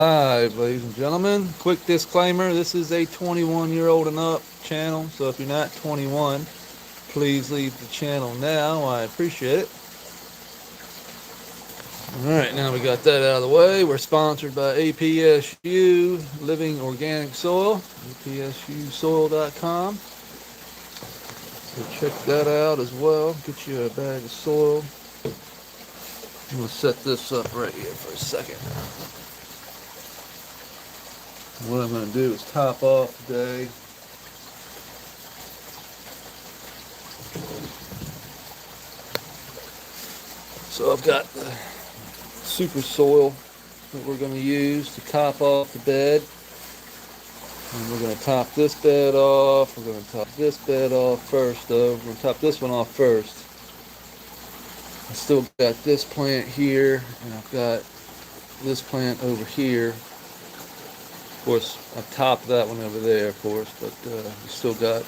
Alright, ladies and gentlemen, quick disclaimer, this is a 21-year-old and up channel, so if you're not 21, please leave the channel now. I appreciate it. Alright, now we got that out of the way. We're sponsored by APSU, Living Organic Soil, apsusoil.com. So check that out as well. Get you a bag of soil. I'm going to set this up right here for a second. What I'm going to do is top off today. So I've got the super soil that we're going to use to top off the bed. And we're going to top this bed off. We're going to top this bed off first though. We're going to top this one off first. I still got this plant here, and I've got this plant over here. Of course, I've topped that one over there, of course, but we still got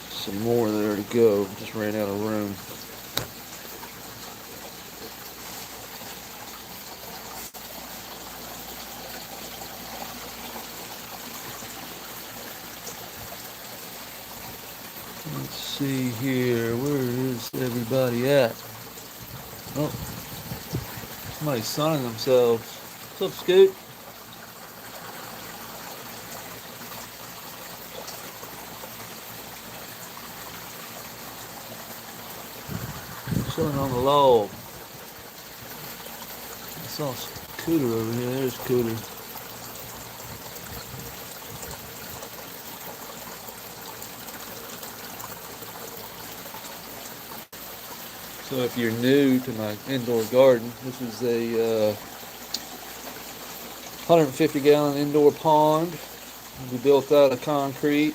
some more there to go. Just ran out of room. Let's see here. Where is everybody at? Oh, somebody's sunning themselves. What's up, Scoot? Chilling on the log. I saw Cooter over here. There's Cooter. So if you're new to my indoor garden, this is a 150-gallon indoor pond. We built out of concrete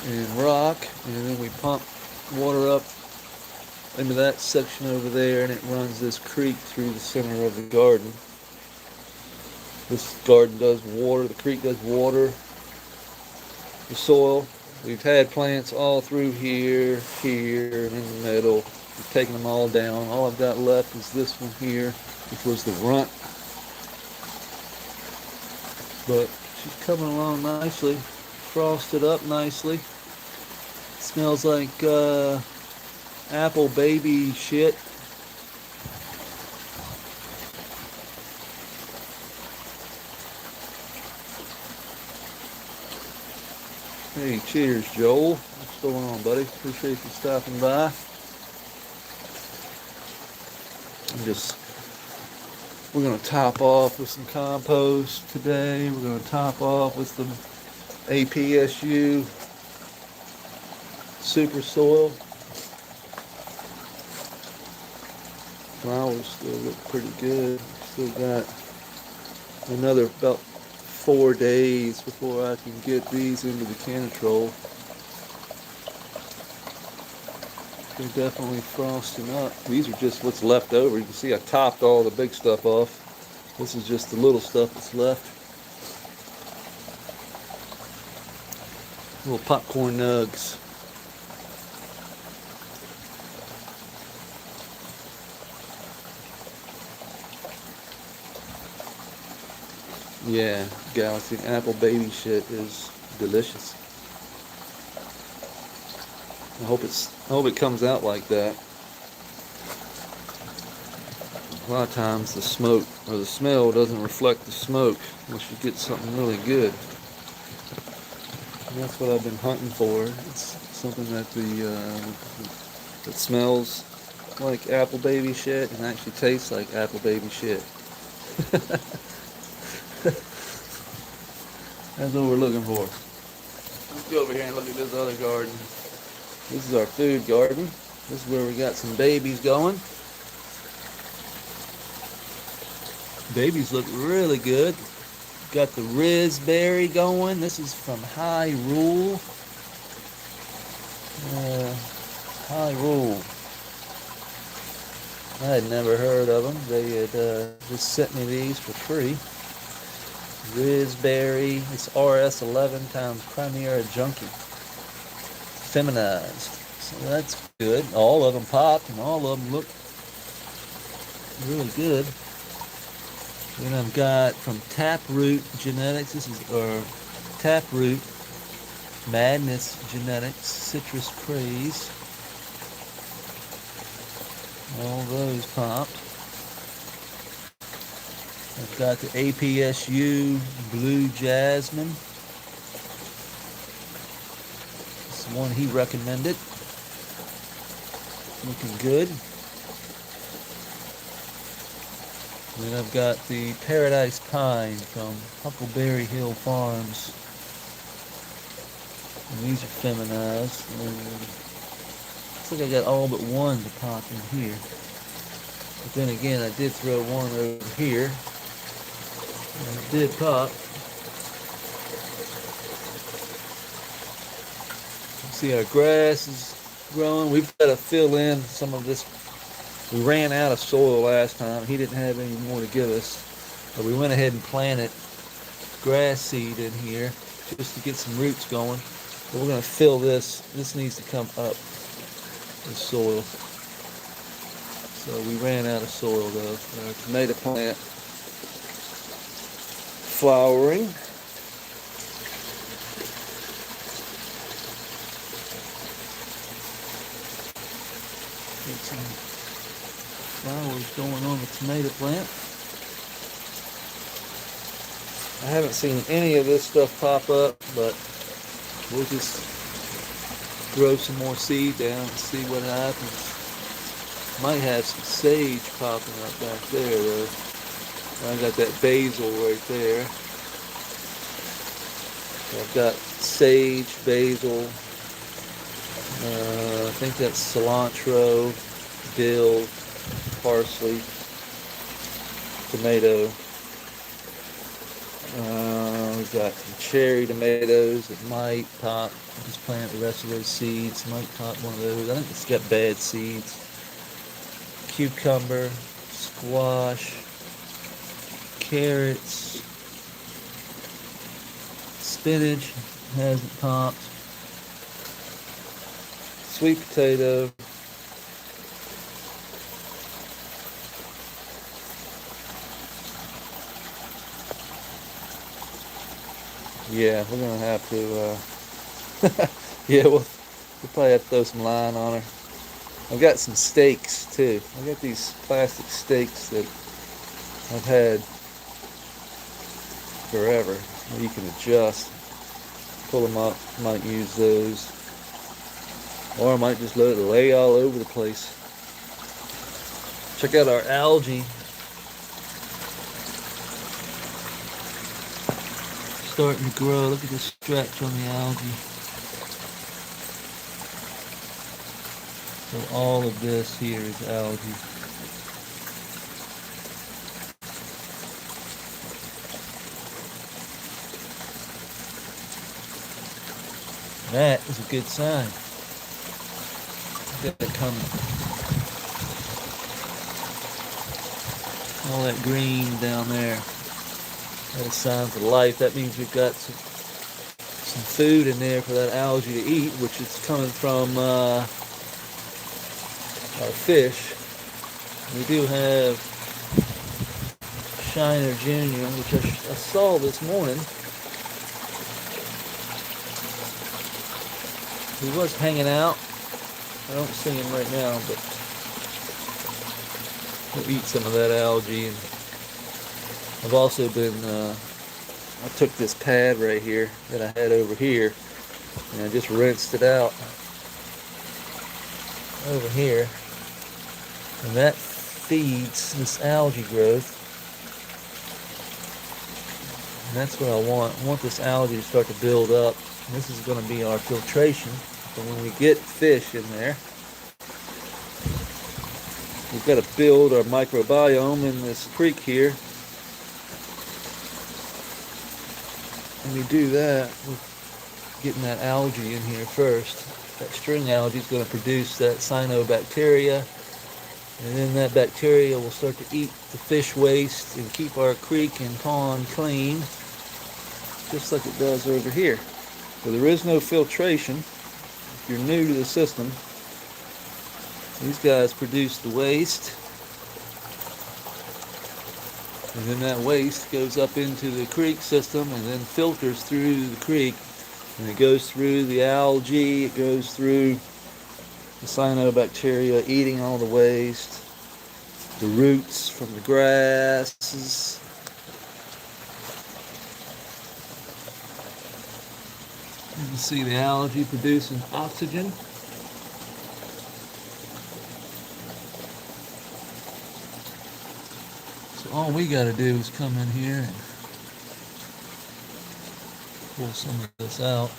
and rock, and then we pump water up into that section over there, and it runs this creek through the center of the garden. This garden does water, the creek does water the soil. We've had plants all through here, here, and in the middle. We've taken them all down. All I've got left is this one here, which was the runt. But she's coming along nicely, frosted up nicely. Smells like apple baby shit. Hey, cheers, Joel. What's going on, buddy? Appreciate you stopping by. We're going to top off with some compost today. We're going to top off with some APSU super soil. Flowers still look pretty good. Still got another about 4 days before I can get these into the canitrol. They're definitely frosting up. These are just what's left over. You can see I topped all the big stuff off. This is just the little stuff that's left. Little popcorn nugs. Yeah, Galaxy apple baby shit is delicious. I hope it comes out like that. A lot of times the smoke or the smell doesn't reflect the smoke unless you get something really good. And that's what I've been hunting for. It's something that that smells like apple baby shit and actually tastes like apple baby shit. That's what we're looking for. Let's go over here and look at this other garden. This is our food garden. This is where we got some babies going. Babies look really good. Got the raspberry going. This is from High Rule. High Rule. I had never heard of them. They had just sent me these for free. Raspberry. It's RS11 times Primera Junkie. Feminized. So that's good. All of them popped and all of them look really good. Then I've got from Taproot Genetics. This is our Taproot Madness Genetics Citrus Craze. All those popped. I've got the APSU Blue Jasmine. This is one he recommended. Looking good. Then I've got the Paradise Pine from Huckleberry Hill Farms. And these are feminized. Looks like I got all but one to pop in here. But then again, I did throw one over here. And it did pop. See, our grass is growing. We've got to fill in some of this. We ran out of soil last time. He didn't have any more to give us. But we went ahead and planted grass seed in here just to get some roots going. But we're going to fill this. This needs to come up, the soil. So we ran out of soil though. Our tomato plant flowering. Get some flowers going on the tomato plant. I haven't seen any of this stuff pop up, but we'll just throw some more seed down and see what happens. Might have some sage popping up back there though. I got that basil right there. I've got sage, basil, I think that's cilantro, dill, parsley, tomato. We've got some cherry tomatoes that might pop. I'll just plant the rest of those seeds. Might pop one of those. I think it's got bad seeds. Cucumber, squash, carrots, spinach hasn't popped, sweet potato, yeah, we're gonna have to yeah, we'll probably have to throw some line on her. I've got some stakes too. I got these plastic stakes that I've had forever. You can adjust, pull them up. Might use those, or I might just let it lay all over the place. Check out our algae. Starting to grow. Look at the stretch on the algae. So all of this here is algae. That is a good sign. Got it coming. All that green down there. That is signs of life. That means we've got some food in there for that algae to eat, which is coming from our fish. We do have Shiner Jr., which I saw this morning. He was hanging out. I don't see him right now, but he'll eat some of that algae. And I've also been, I took this pad right here that I had over here, and I just rinsed it out over here. And that feeds this algae growth. And that's what I want. I want this algae to start to build up. And this is going to be our filtration. So when we get fish in there, we've got to build our microbiome in this creek here. And we do that with getting that algae in here first. That string algae is going to produce that cyanobacteria. And then that bacteria will start to eat the fish waste and keep our creek and pond clean, just like it does over here. So there is no filtration. If you're new to the system, these guys produce the waste, And then that waste goes up into the creek system and then filters through the creek. And it goes through the algae, it goes through the cyanobacteria eating all the waste, the roots from the grasses. You can see the algae producing oxygen. So all we got to do is come in here and pull some of this out,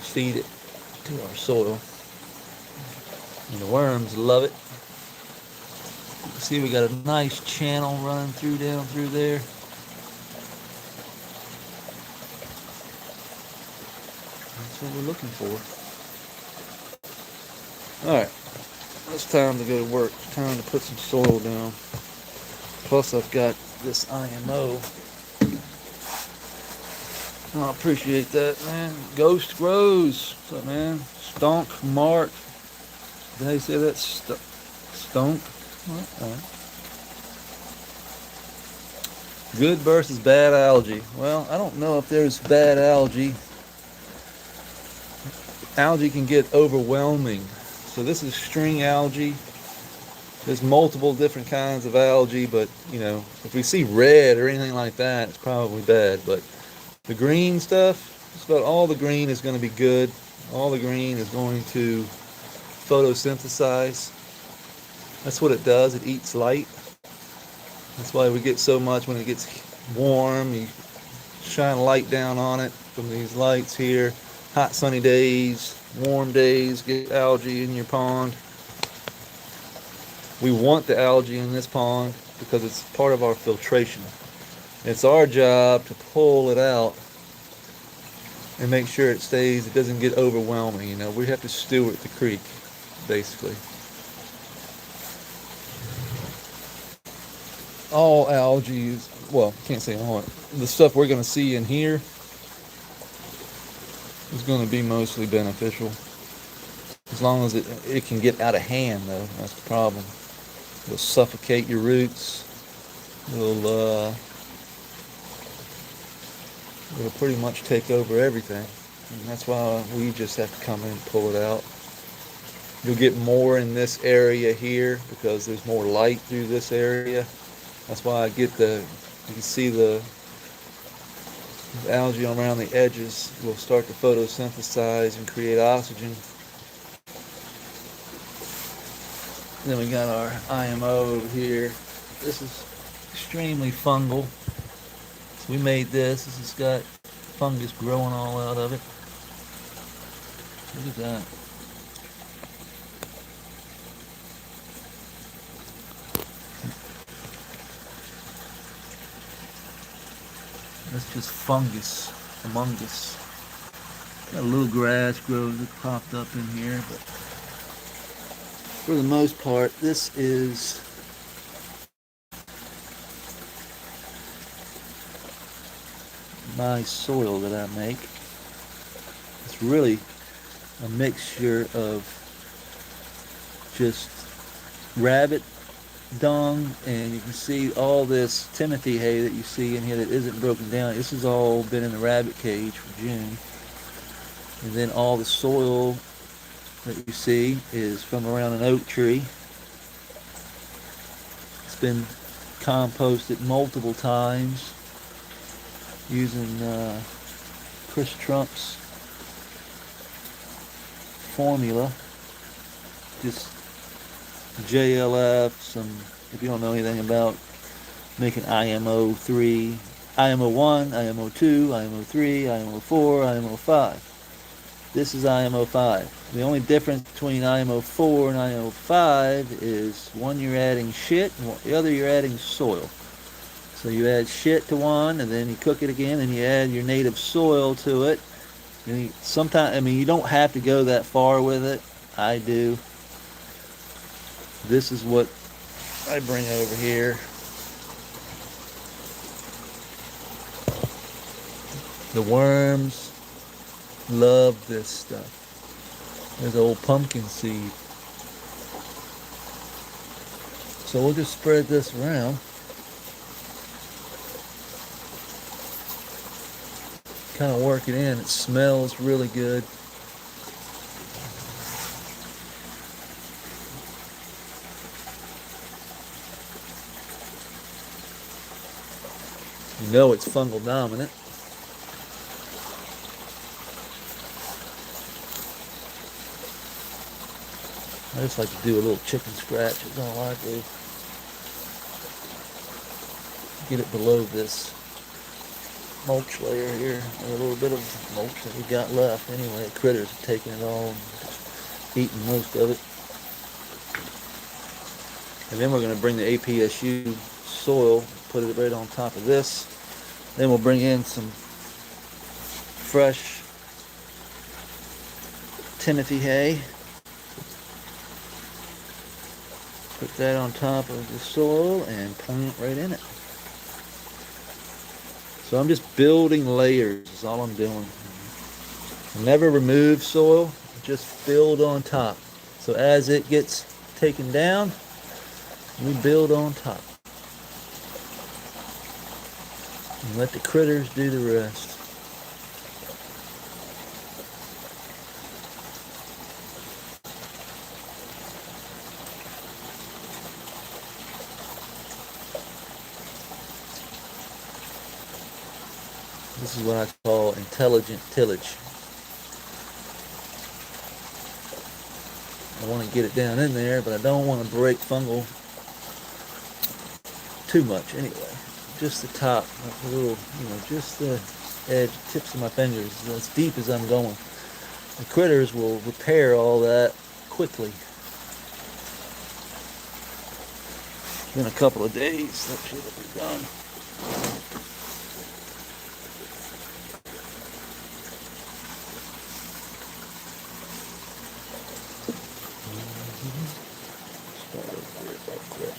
feed it to our soil. And the worms love it. You can see we got a nice channel running through down through there. That's what we're looking for. Alright, it's time to go to work. It's time to put some soil down. Plus I've got this IMO. I appreciate that, man. Ghost Grows. What's up, man? Stunk Mark. Did I say that? Stunk? What? Good versus bad algae. Well, I don't know if there's bad algae. Algae can get overwhelming. So this is string algae. There's multiple different kinds of algae, but you know, if we see red or anything like that, it's probably bad. But the green stuff, just about all the green is going to be good. All the green is going to photosynthesize. That's what it does. It eats light. That's why we get so much when it gets warm. You shine light down on it from these lights here. Hot sunny days, warm days, get algae in your pond. We want the algae in this pond because it's part of our filtration. It's our job to pull it out and make sure it stays, it doesn't get overwhelming. You know, we have to steward the creek, basically. All algae is, well, can't say all. The stuff we're going to see in here is going to be mostly beneficial. As long as it can get out of hand, though, that's the problem. It'll suffocate your roots. It'll pretty much take over everything. And that's why we just have to come in and pull it out. You'll get more in this area here because there's more light through this area. That's why I get you can see the algae around the edges will start to photosynthesize and create oxygen. Then we got our IMO over here. This is extremely fungal. So we made this. This has got fungus growing all out of it. Look at that. That's just fungus among us. Got a little grass grows that popped up in here, but for the most part, this is my soil that I make. It's really a mixture of just rabbit dung, and you can see all this Timothy hay that you see in here that isn't broken down. This has all been in the rabbit cage for June. And then all the soil that you see is from around an oak tree. It's been composted multiple times using Chris Trump's formula. Just JLF, if you don't know anything about making IMO 3, IMO 1, IMO 2, IMO 3, IMO 4, IMO 5. This is IMO 5. The only difference between IMO 4 and IMO 5 is one you're adding shit and the other you're adding soil. So you add shit to one and then you cook it again and you add your native soil to it. Sometimes, I mean, you don't have to go that far with it. I do. This is what I bring over here. The worms love this stuff. There's old pumpkin seed. So we'll just spread this around. Kind of work it in. It smells really good. You know it's fungal dominant. I just like to do a little chicken scratch is all I do. Get it below this mulch layer here, and a little bit of mulch that we got left. Anyway, the critters have taken it all and just eaten most of it. And then we're going to bring the APSU soil, put it right on top of this. Then we'll bring in some fresh Timothy hay. Put that on top of the soil and plant right in it. So I'm just building layers is all I'm doing. Never remove soil, just build on top. So as it gets taken down, we build on top. And let the critters do the rest. This is what I call intelligent tillage. I want to get it down in there, but I don't want to break fungal too much anyway. Just the top, like a little, just the edge, tips of my fingers, as deep as I'm going. The critters will repair all that quickly. In a couple of days, that should be done. Start over here real quick.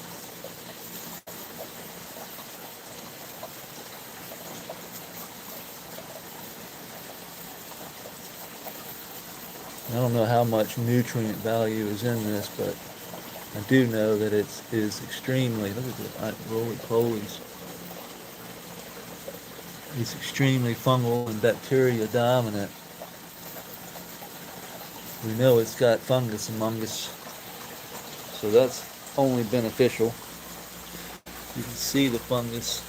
I don't know how much nutrient value is in this, but I do know that it is extremely, look at the roly-polies. It's extremely fungal and bacteria dominant. We know it's got fungus among us, so that's only beneficial. You can see the fungus.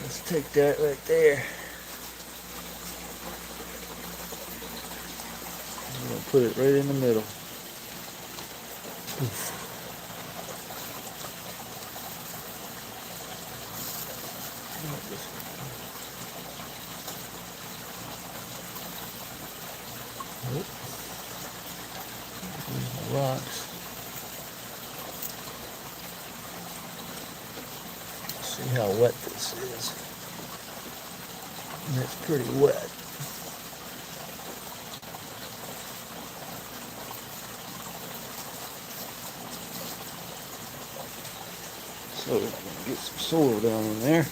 Let's take that right there. I'm going to put it right in the middle. Oof. Rocks. See how wet this is. And it's pretty wet. So we're going to get some soil down in there.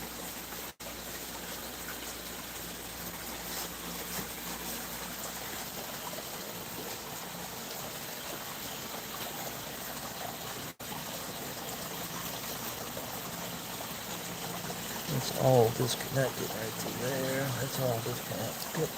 It's all disconnected right through there. That's all disconnected. Good.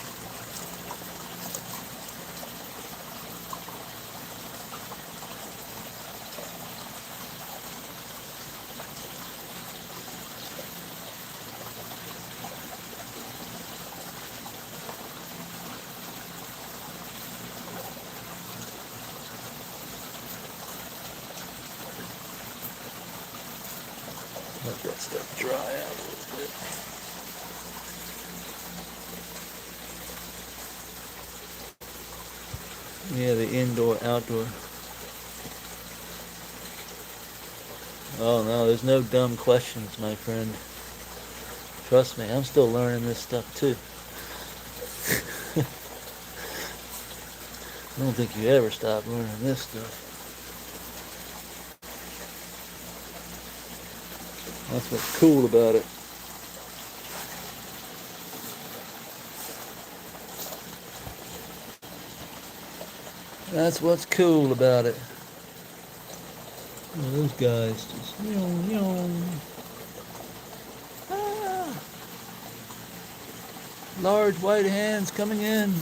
Let that stuff dry out a little bit. Yeah, the indoor, outdoor. Oh no, there's no dumb questions, my friend. Trust me, I'm still learning this stuff too. I don't think you ever stop learning this stuff. That's what's cool about it. That's what's cool about it. Those guys just ah, large white hands coming in.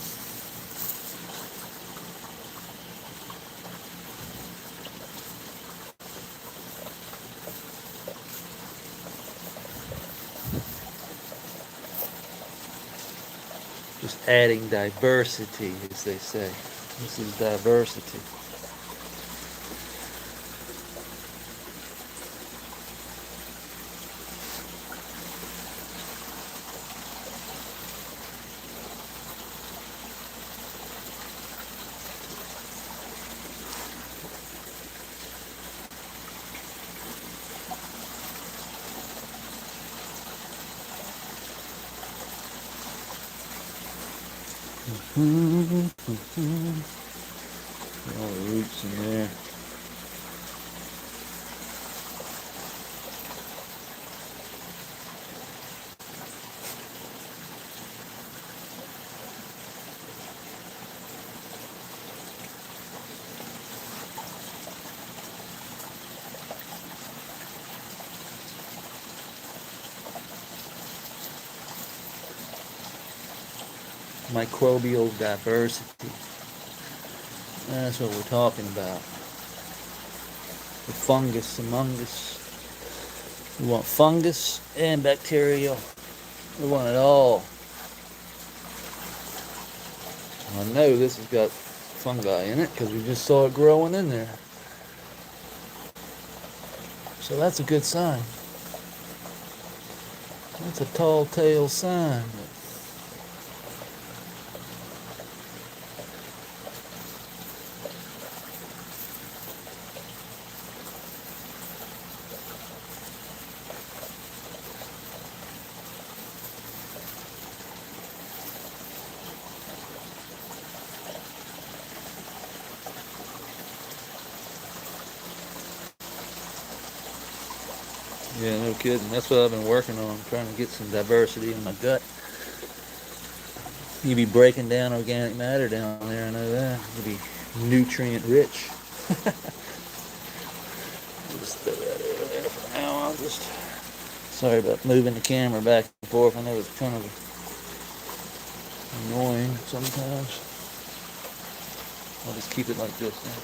Just adding diversity, as they say. This is diversity. All the roots in there. Microbial diversity. That's what we're talking about. The fungus among us. We want fungus and bacterial. We want it all. I know this has got fungi in it because we just saw it growing in there. So that's a good sign. That's a tall tale sign. Yeah, no kidding. That's what I've been working on, trying to get some diversity in my gut. You be breaking down organic matter down there, I know that. You'll be nutrient rich. Just throw that over there for now. I'll just... Sorry about moving the camera back and forth. I know it's kind of annoying sometimes. I'll just keep it like this now.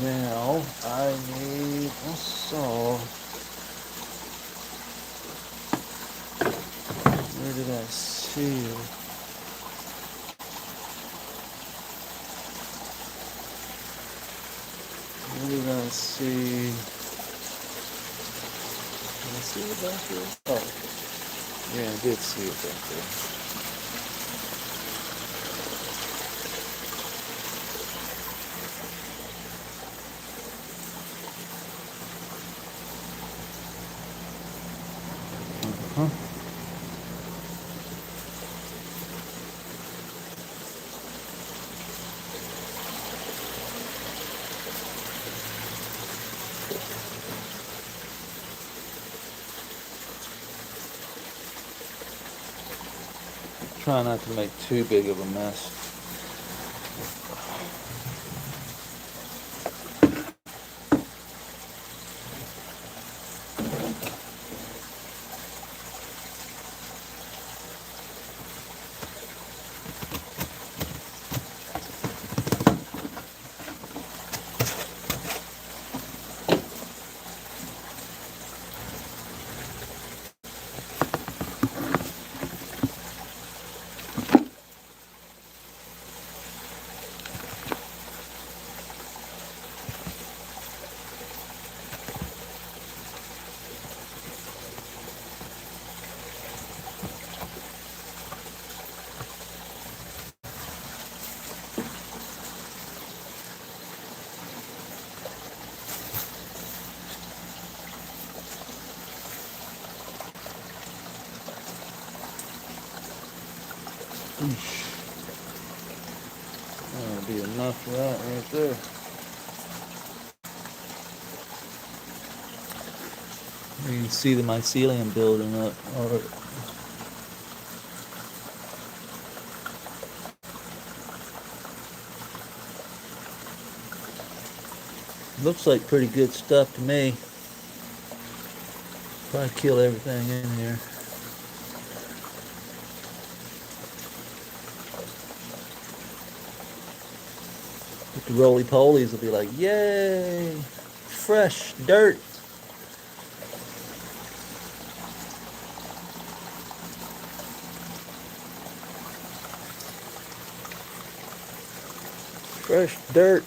Now I need a saw. Where did I see it? Where did I see? Did I see it back there? Oh, yeah, I did see it back there. Huh? Try not to make too big of a mess. That'll be enough for that right there. You can see the mycelium building up. Looks like pretty good stuff to me. Probably kill everything in here. But the roly-polies will be like, yay! Fresh dirt! Fresh dirt!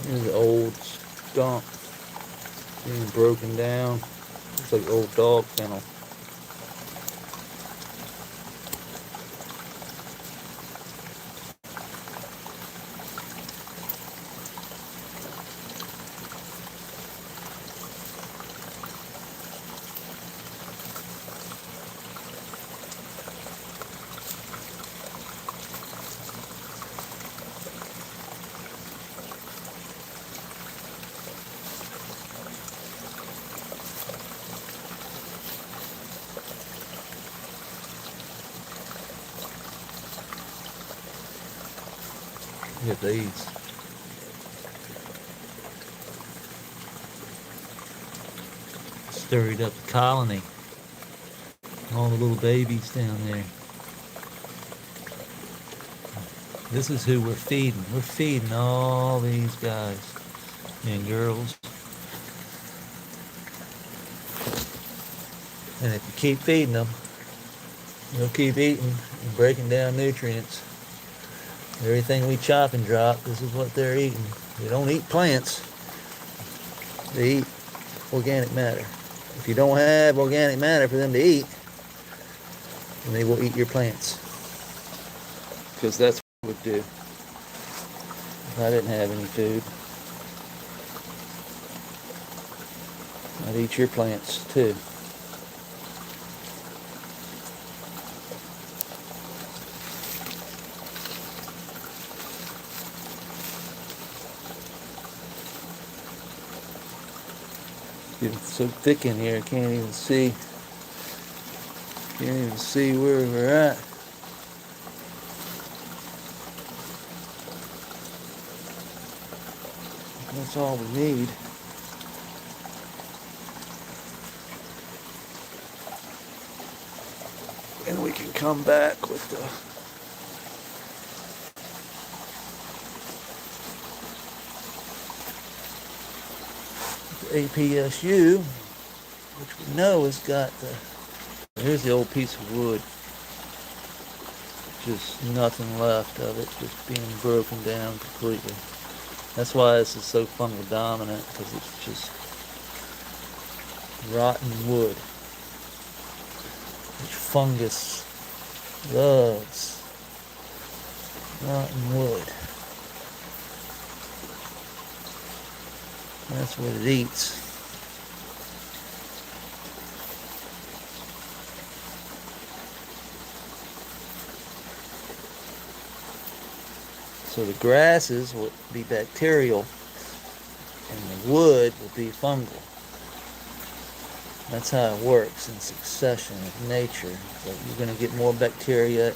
Here's the old skunk being broken down. Looks like old dog kennel. Look at these. Stirred up the colony. All the little babies down there. This is who we're feeding. We're feeding all these guys and girls. And if you keep feeding them, they'll keep eating and breaking down nutrients. Everything we chop and drop, this is what they're eating. They don't eat plants. They eat organic matter. If you don't have organic matter for them to eat, then they will eat your plants. Because that's what it would do. If I didn't have any food, I'd eat your plants too. It's so thick in here, I can't even see where we're at. That's all we need. And we can come back with the APSU, which we know has got here's the old piece of wood. Just nothing left of it, just being broken down completely. That's why this is so fungal dominant, because it's just rotten wood, which fungus loves. Rotten wood. That's what it eats. So the grasses will be bacterial and the wood will be fungal. That's how it works in succession of nature. So you're going to get more bacteria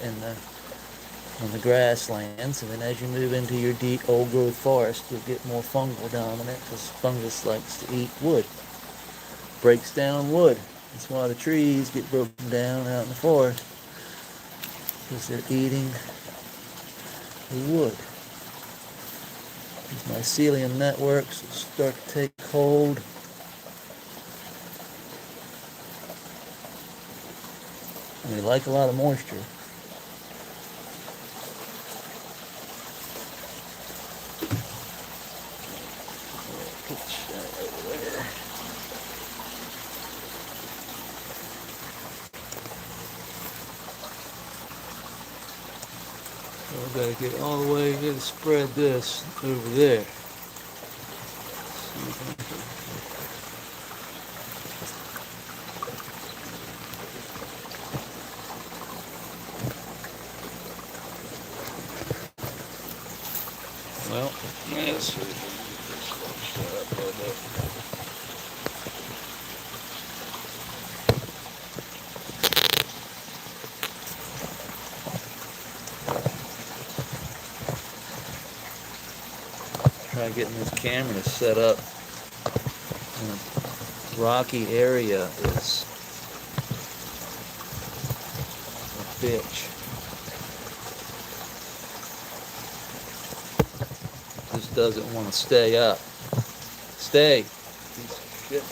on the grasslands, and then as you move into your deep old growth forest, you'll get more fungal dominant, because fungus likes to eat wood. Breaks down wood. That's why the trees get broken down out in the forest, because they're eating the wood. These mycelium networks will start to take hold. And they like a lot of moisture. Put that over there. I've got to get all the way here to spread this over there. Well, yes. bit. Try getting this camera to set up in a rocky area is a bitch. Just doesn't want to stay up. Stay. Piece of shit.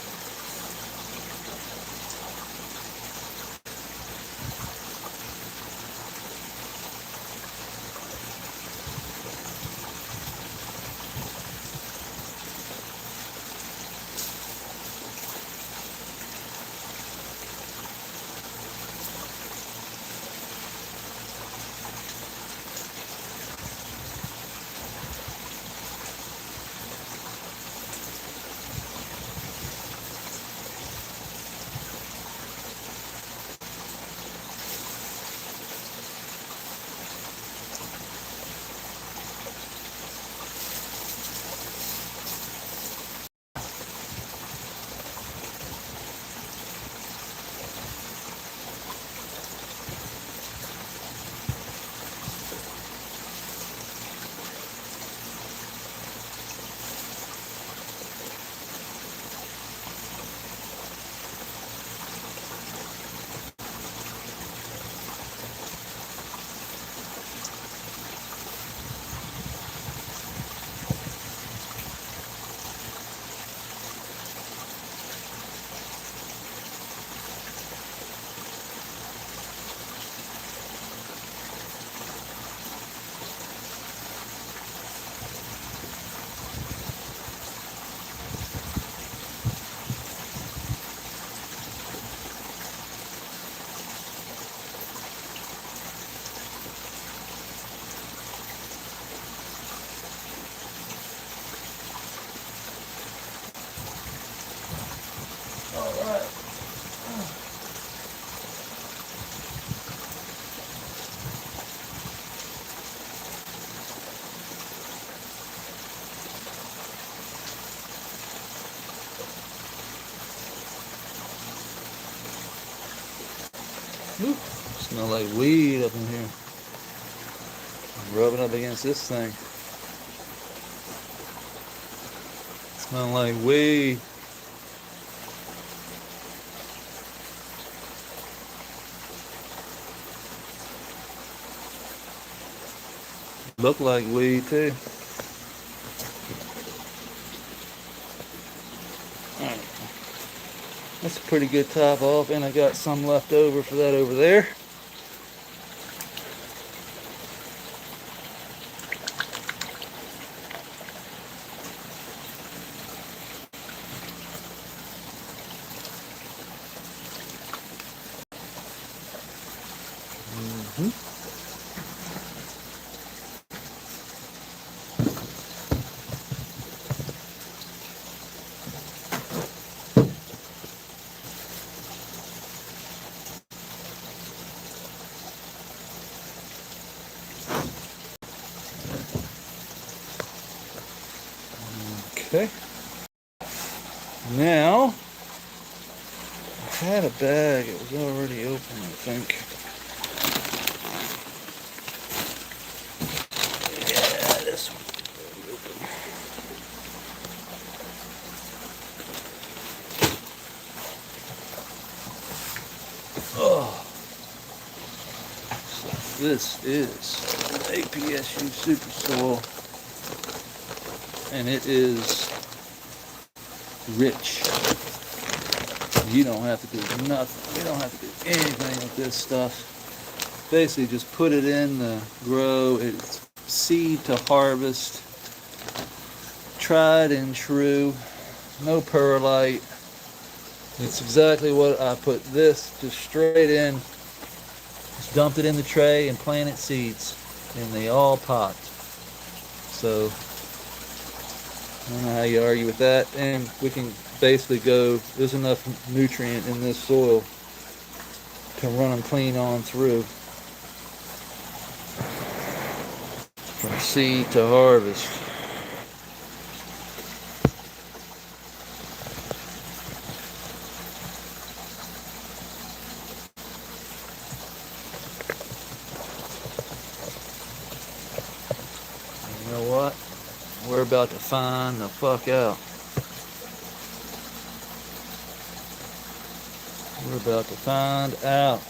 Ooh, smell like weed up in here. I'm rubbing up against this thing. Smell like weed. Look like weed too. Alright. That's a pretty good top off, and I got some left over for that over there. Okay. Now, I had a bag. It was already open, I think. Yeah, this one's already open. Oh. So this is APSU Super Soil. And it is rich. You don't have to do nothing. You don't have to do anything with this stuff. Basically just put it in the grow. It's seed to harvest. Tried and true. No perlite. It's exactly what I put this just straight in. Just dumped it in the tray and planted seeds. And they all popped. So I don't know how you argue with that, and we can basically go, there's enough nutrient in this soil to run them clean on through from seed to harvest. about to find the fuck out. We're about to find out.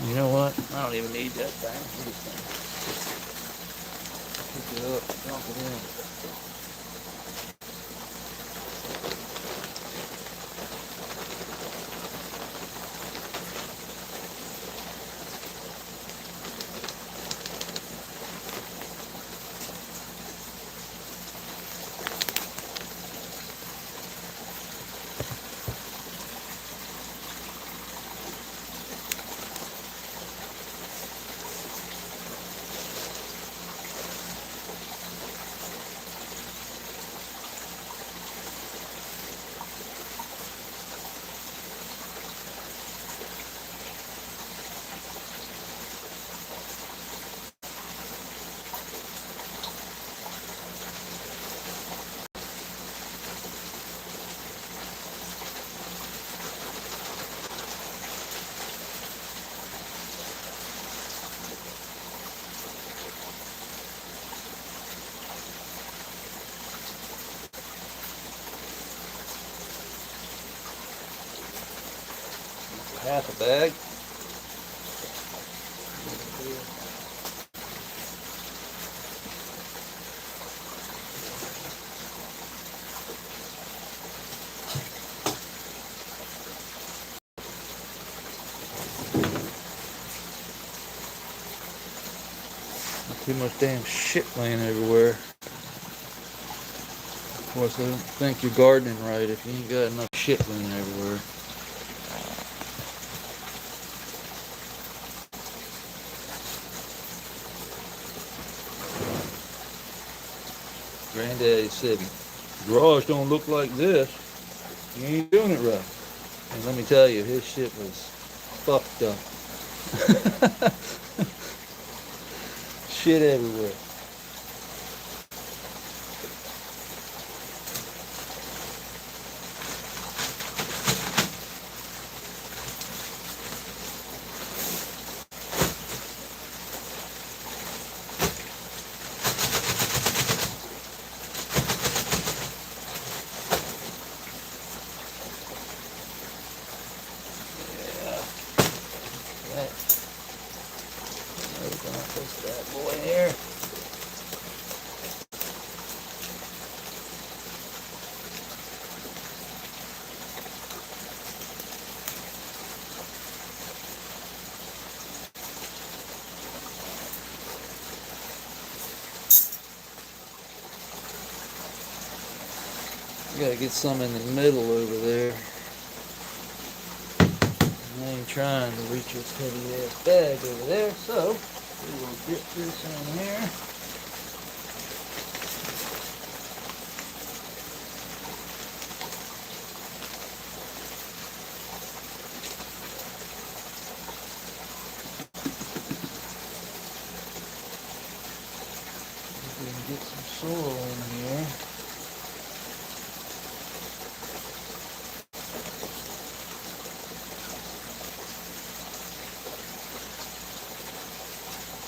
You know what? I don't even need that thing. Pick it up, dump it in. Half a bag. Too much damn shit laying everywhere. Of course, I don't think you're gardening right if you ain't got enough shit laying everywhere. Granddaddy said, garage don't look like this. You ain't doing it right. And let me tell you, his shit was fucked up. Shit everywhere. Put that boy here. You gotta get some in the middle over there. I ain't trying to reach this heavy ass bag over there, so we will get this in here. We can get some soil in here.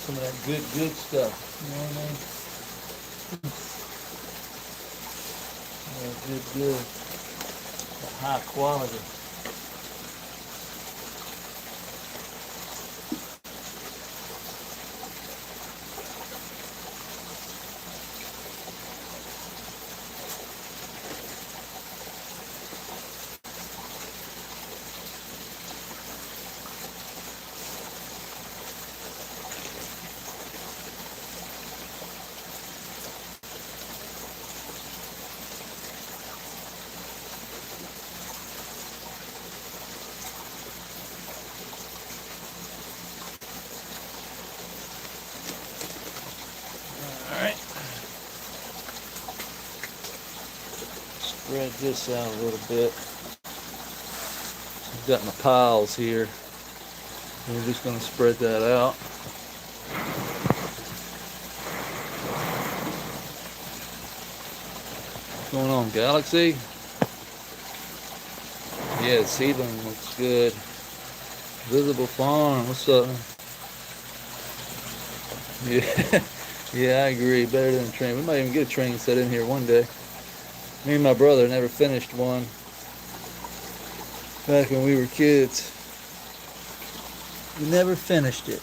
Some of that good stuff, you know what I mean? Yeah, good, high quality. Spread this out a little bit. I've got my piles here. We're just going to spread that out. What's going on, Galaxy? Yeah, the seedling looks good. Visible Farm, what's up? Yeah, yeah, I agree. Better than a train. We might even get a train set in here one day. Me and my brother never finished one back when we were kids. We never finished it.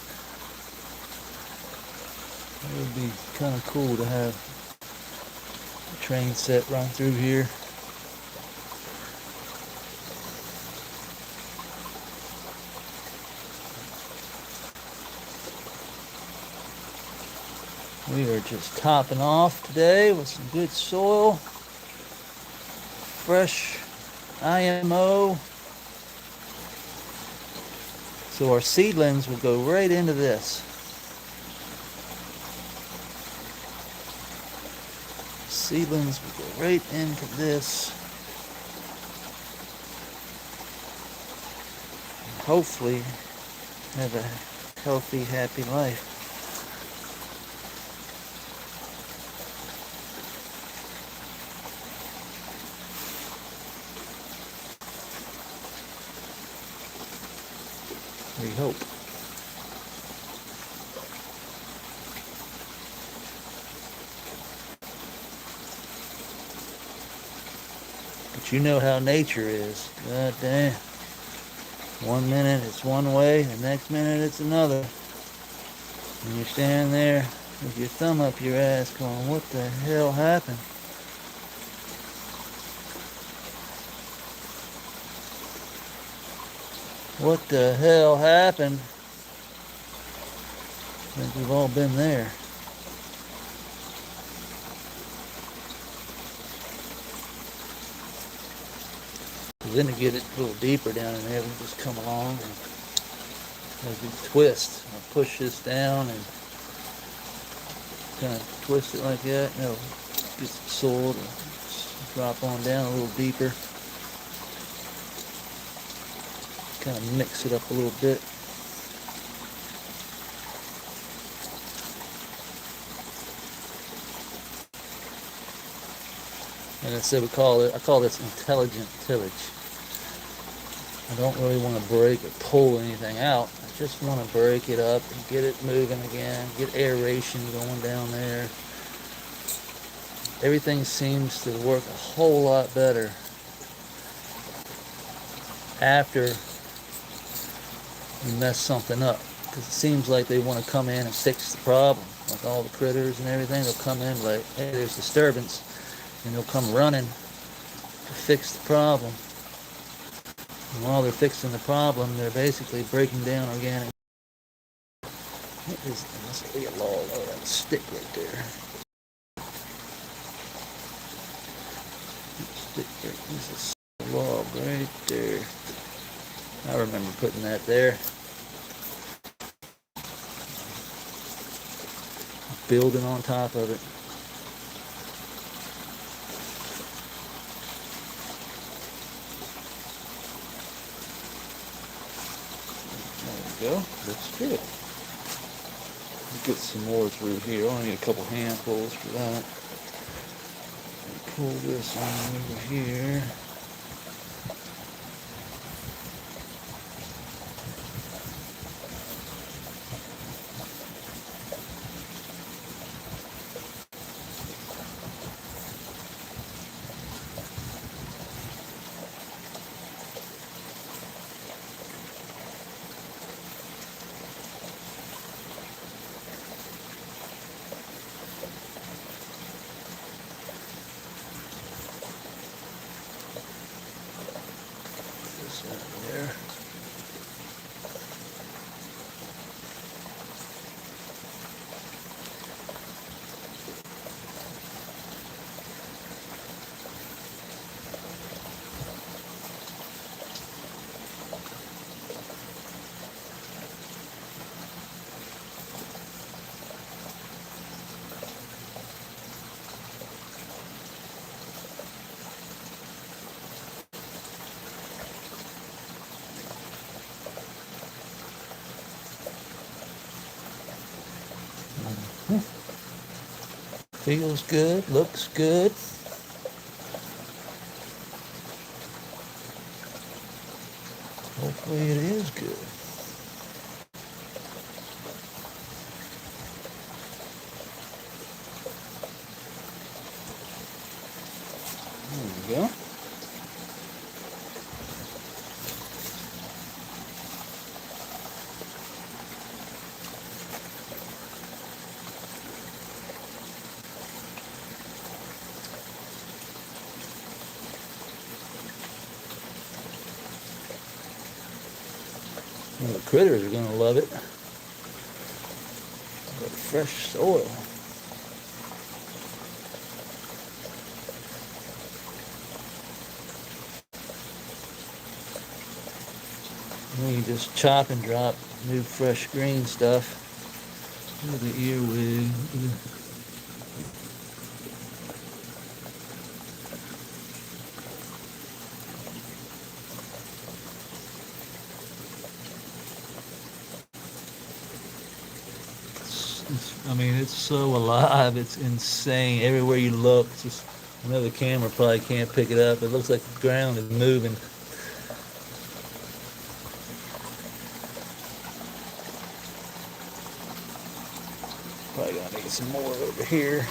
It would be kind of cool to have a train set right through here. We are just topping off today with some good soil, fresh IMO. So our seedlings will go right into this. Seedlings will go right into this. And hopefully have a healthy, happy life. We hope. But you know how nature is. God damn. One minute it's one way, the next minute it's another. And you're standing there with your thumb up your ass going, what the hell happened? What the hell happened? I think we've all been there. Then to get it a little deeper down in there, we just come along and as we twist, I'll push this down and kind of twist it like that. And it'll get some soil to drop on down a little deeper. Kind of mix it up a little bit. And I said I call this intelligent tillage. I don't really want to break or pull anything out. I just want to break it up and get it moving again, get aeration going down there. Everything seems to work a whole lot better after you mess something up, because it seems like they want to come in and fix the problem. Like all the critters and everything, they'll come in like, hey, there's disturbance, and they'll come running to fix the problem. And while they're fixing the problem, they're basically breaking down organic. What is that? Must be a log. Oh, that stick right there. Stick right. This is a log right there. I remember putting that there. Building on top of it. There we go. Looks good. Get some more through here. I only need a couple handfuls for that. Pull this one over here. There. Feels good, looks good. Hopefully it is good. go. Well, the critters are going to love it. Got fresh soil. And you just chop and drop new fresh green stuff. Look at the earwig. I mean, it's so alive. It's insane. Everywhere you look, it's just, I know the camera probably can't pick it up. It looks like the ground is moving. Probably gonna need some more over here.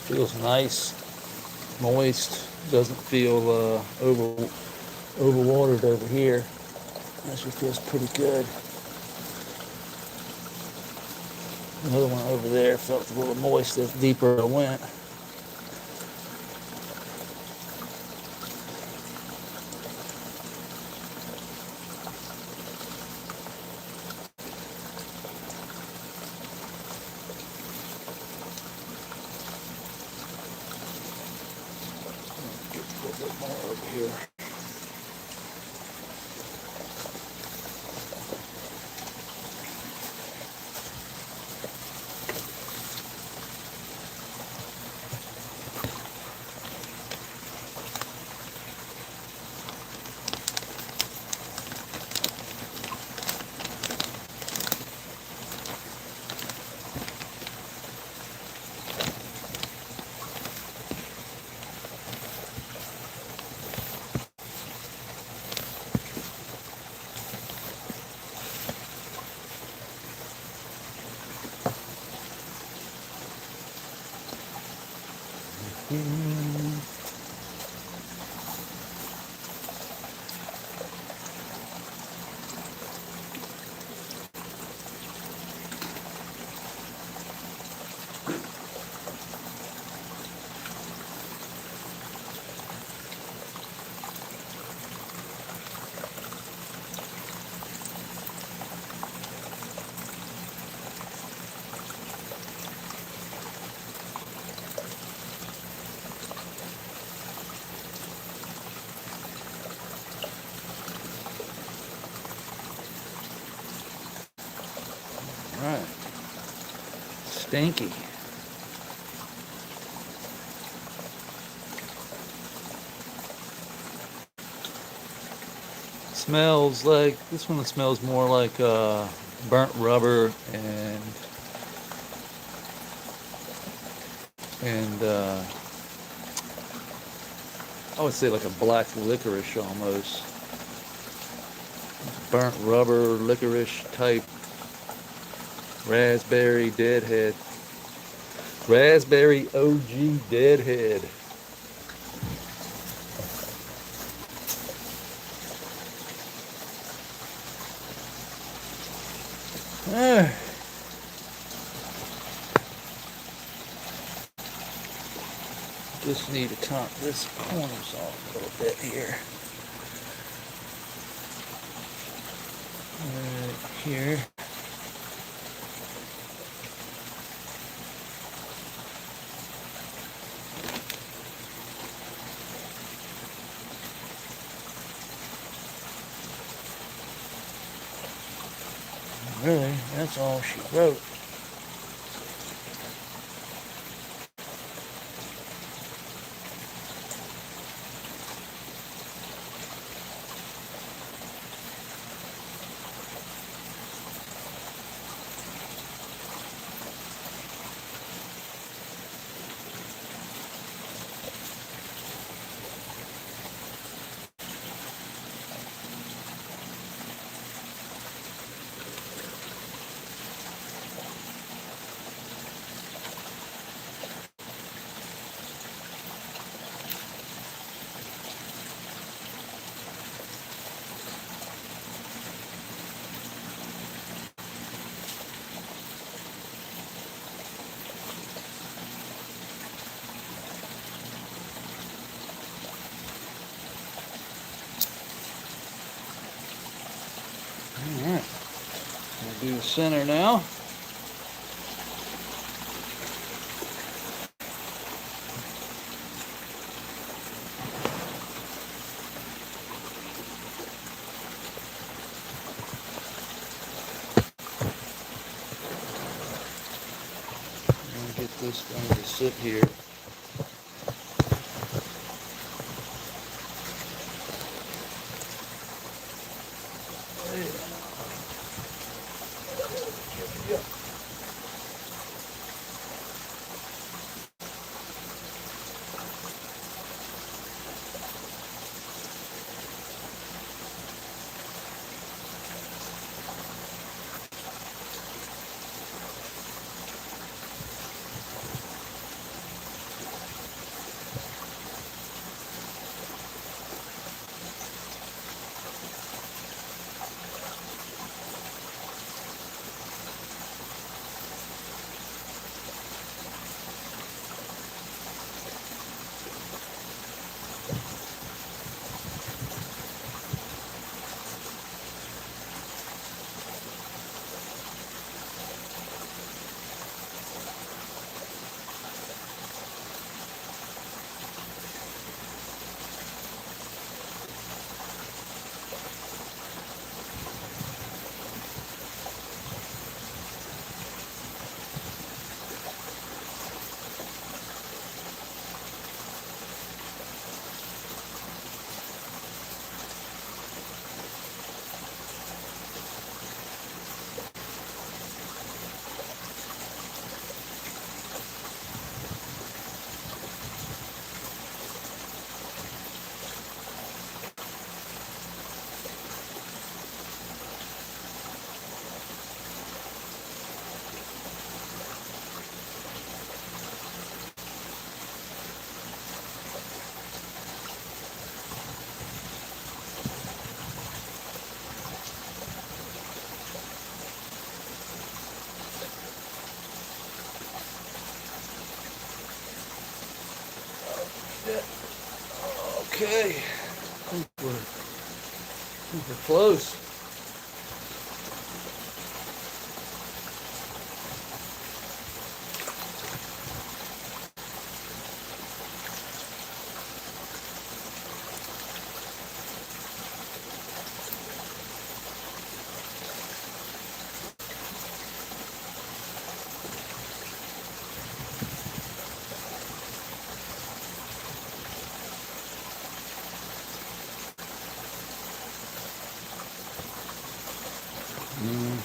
Feels nice, moist, doesn't feel overwatered over here. Actually feels pretty good. Another one over there felt a little moist as deeper I went. Get a little bit more over here. Alright. Stinky. Smells like, this one smells more like burnt rubber and I would say like a black licorice almost. Burnt rubber, licorice type. Raspberry deadhead. Raspberry OG deadhead. Just need to top this corners off a little bit here. Here. Really, that's all she wrote. Alright, we'll do the center now. I'll get this guy to sit here. Okay, I think we're close.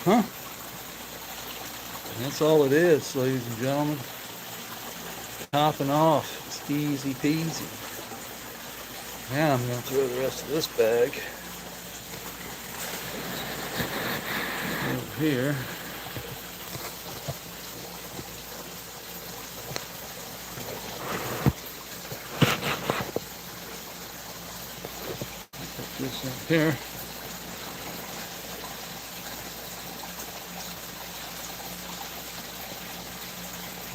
Huh? That's all it is, ladies and gentlemen. Topping off. It's easy peasy. Now I'm going to throw the rest of this bag over here. Put this up here.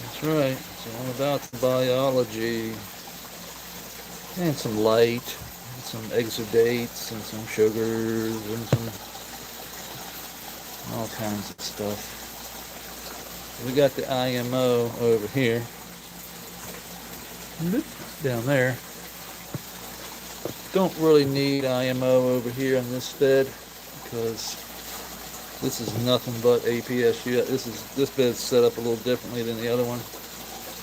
That's right. It's all about the biology and some light, and some exudates, and some sugars, and some all kinds of stuff. We got the IMO over here, down there. Don't really need IMO over here on this bed because this is nothing but APSU. This bed's set up a little differently than the other one.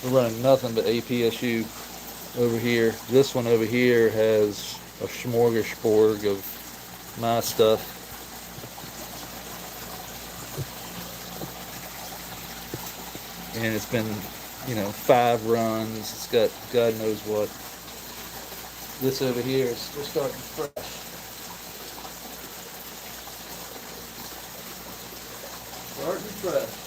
We're running nothing but APSU over here. This one over here has a smorgasbord of my stuff. And it's been, 5 runs. It's got God knows what. This over here is we're starting fresh. Starting fresh.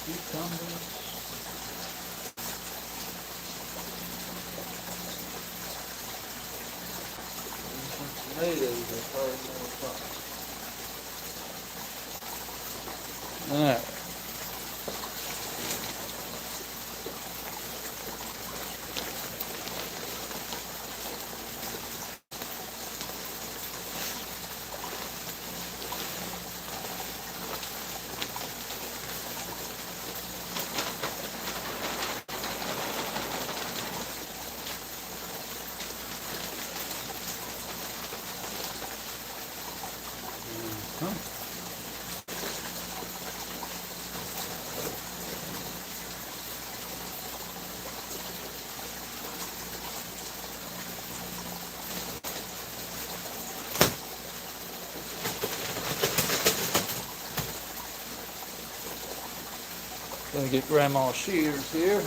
Cucumbers. Tomatoes are probably more fun. Alright. Gonna get Grandma's shears here.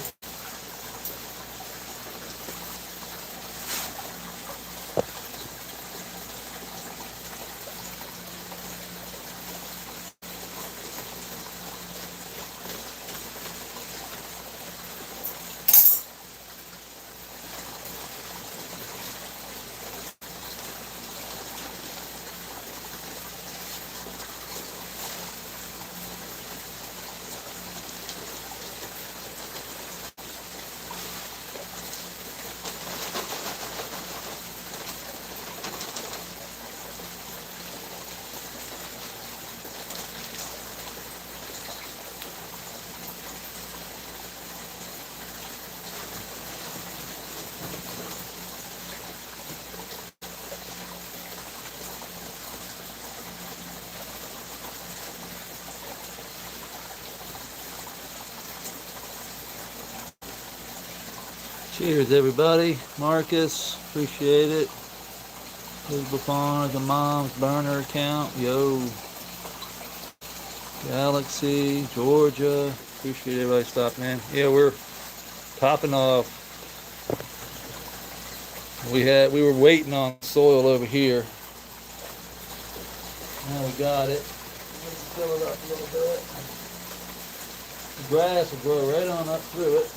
Cheers, everybody. Marcus, appreciate it. Elizabeth on the mom's burner account. Yo. Galaxy, Georgia. Appreciate everybody stopping in. Yeah, we're topping off. We were waiting on soil over here. Now we got it. Let's fill it up a little bit. The grass will grow right on up through it.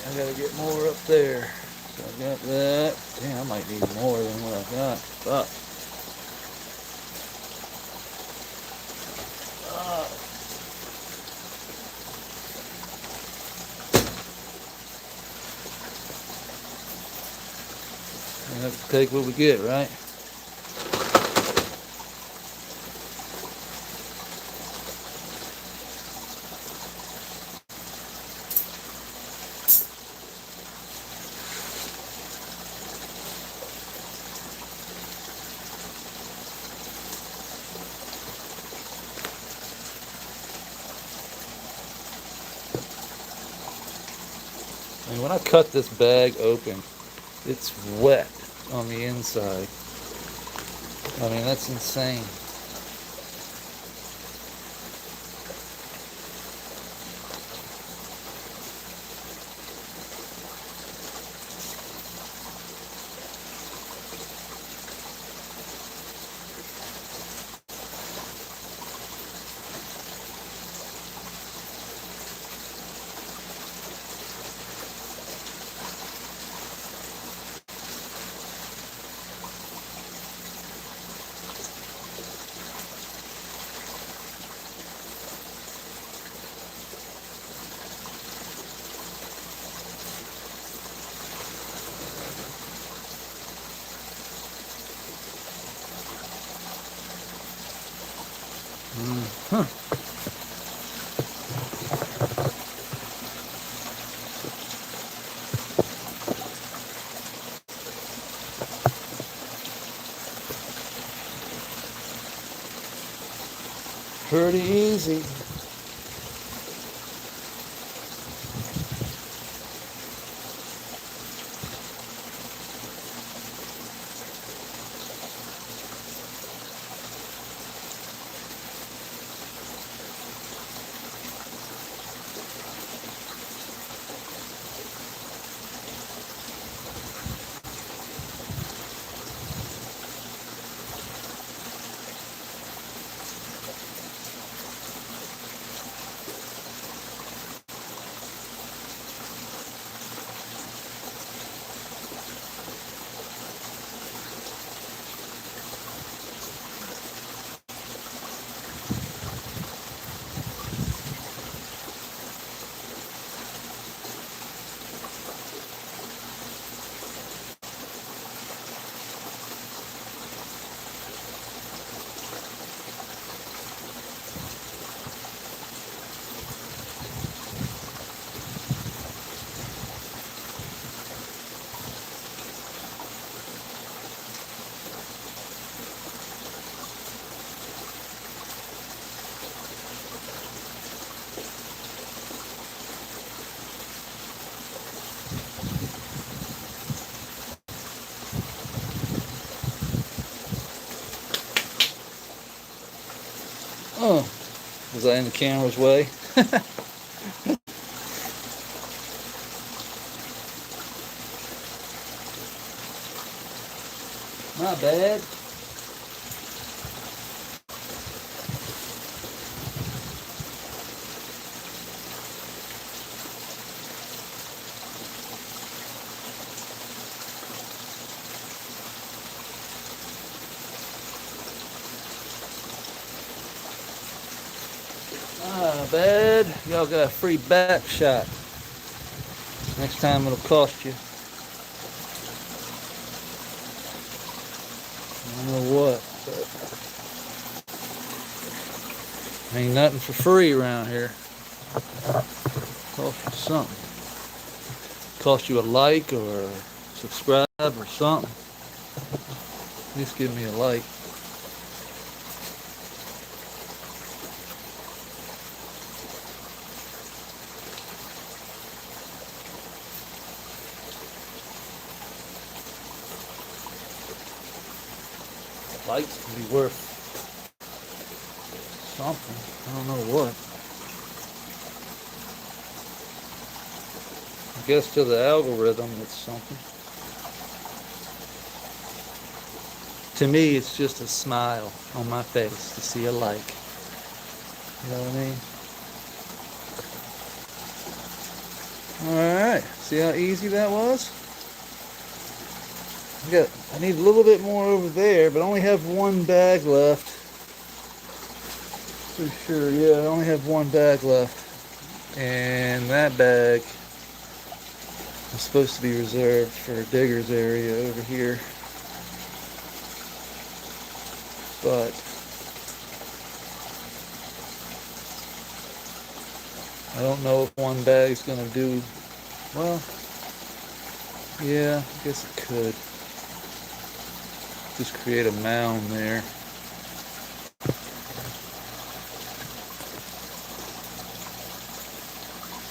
I gotta get more up there. So I got that. Damn, I might need more than what I got. Fuck. We have to take what we get, right? And when I cut this bag open, it's wet on the inside. I mean, that's insane. Huh. Pretty easy. Oh, was I in the camera's way? Not bad. Not bad. Y'all got a free back shot. Next time it'll cost you. I don't know what, but ain't nothing for free around here. Cost you something. Cost you a like or subscribe or something. At least give me a like. Likes can be worth something. I don't know what. I guess to the algorithm it's something. To me, it's just a smile on my face to see a like. You know what I mean? Alright, see how easy that was? I need a little bit more over there, but I only have one bag left. Pretty sure, yeah, I only have one bag left. And that bag is supposed to be reserved for Digger's area over here. But I don't know if one bag's gonna do well. Yeah, I guess it could. Just create a mound there.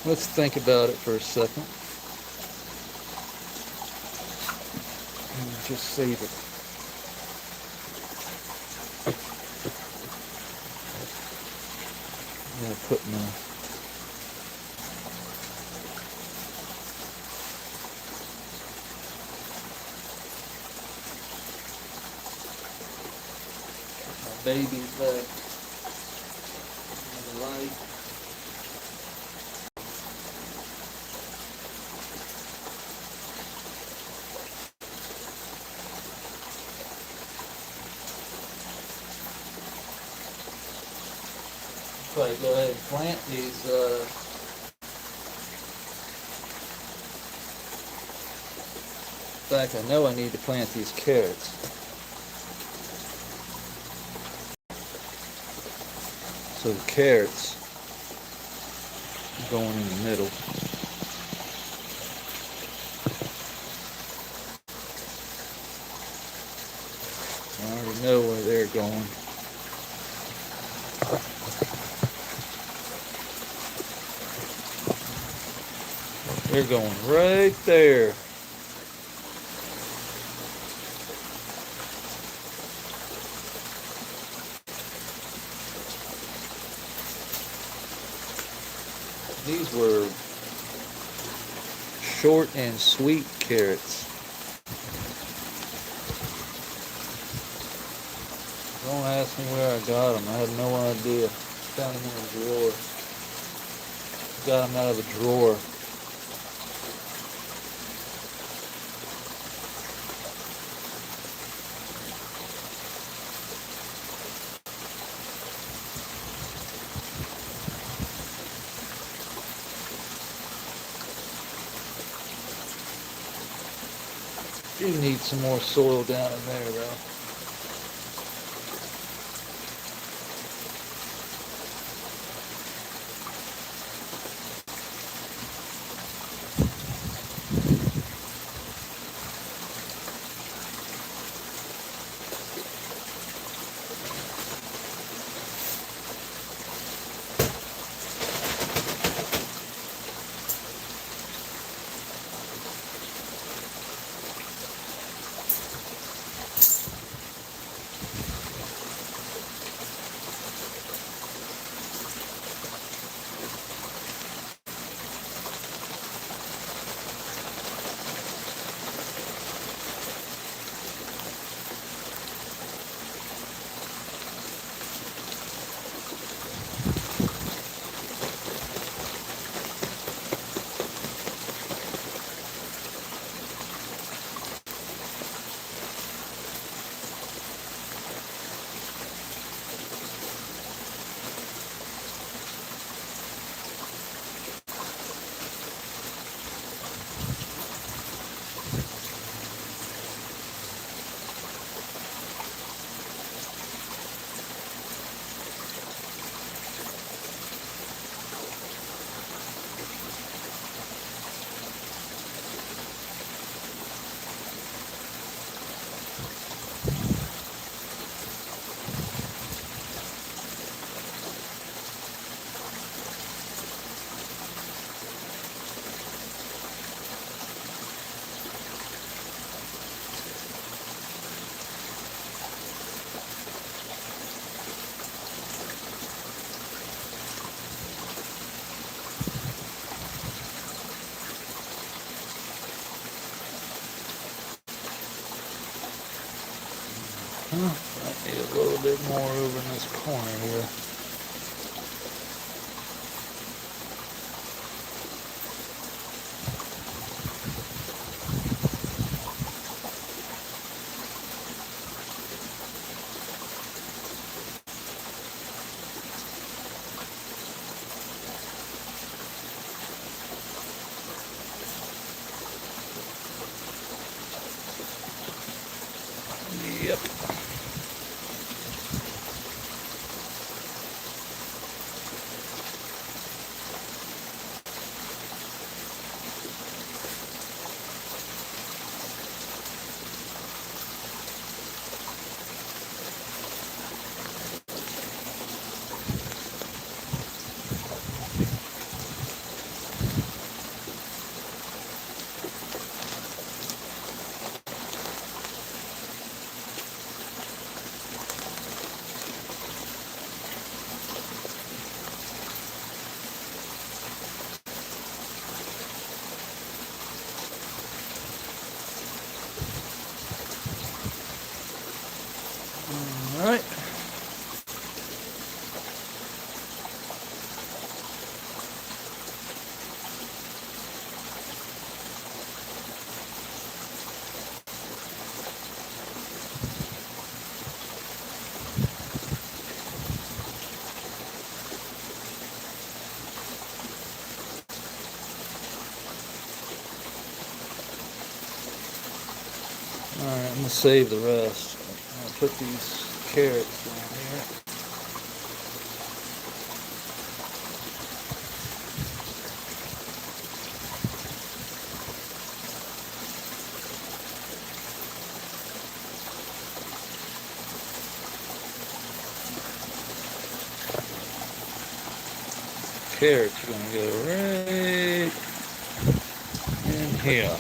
Let's think about it for a second. And just save it. I'm gonna put my baby's back in the light. Probably go ahead and plant these in fact, I know I need to plant these carrots. So the carrots are going in the middle. I already know where they're going. They're going right there. These were short and sweet carrots. Don't ask me where I got them. I have no idea. Found them in a drawer. Got them out of a drawer. You need some more soil down in there, though. I need a little bit more over in this corner here. gonna save the rest. I'm gonna put these carrots down here. Carrots are gonna go right in here.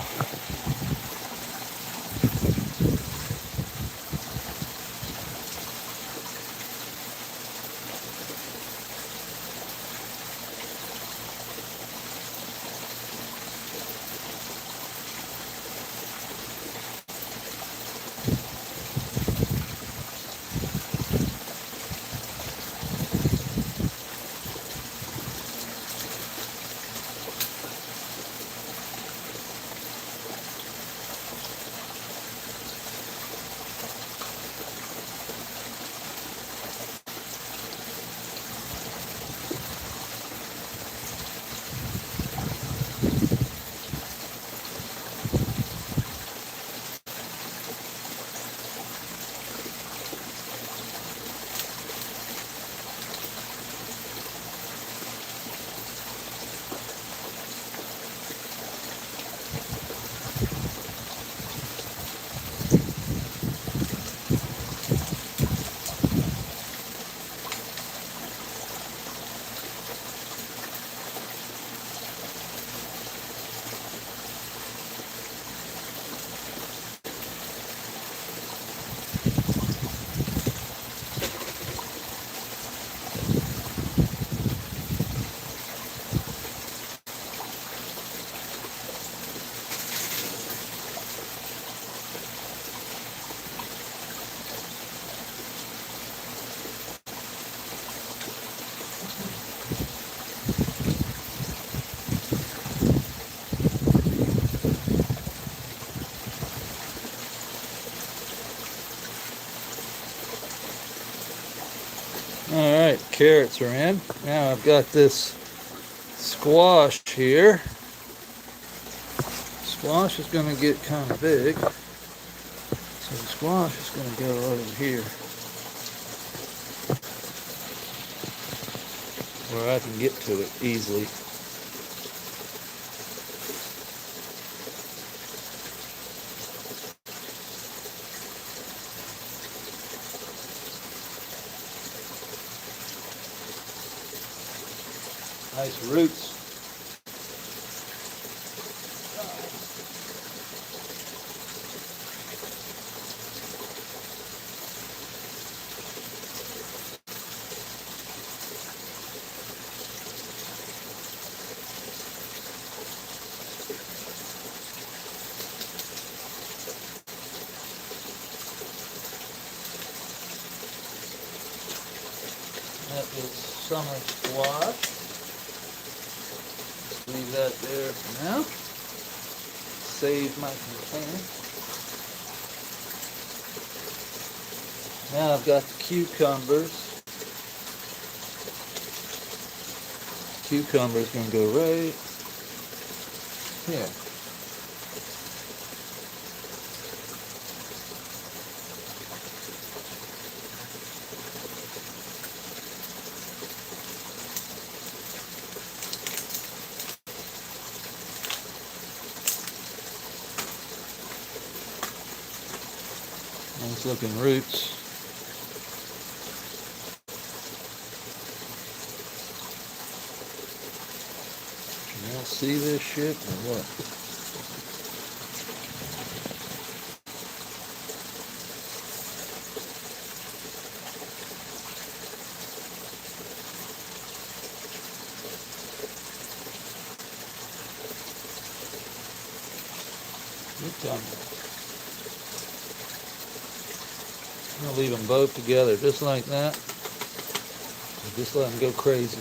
Alright, carrots are in. Now I've got this squash here. Squash is going to get kind of big. So the squash is going to go over here, where I can get to it easily. Nice roots. That is summer squash. Leave that there for now. Save my container. Now I've got the cucumbers. Cucumber's going to go right here. Nice looking roots. Can y'all see this shit or what? Good time. I'm going to leave them both together just like that. Just let them go crazy.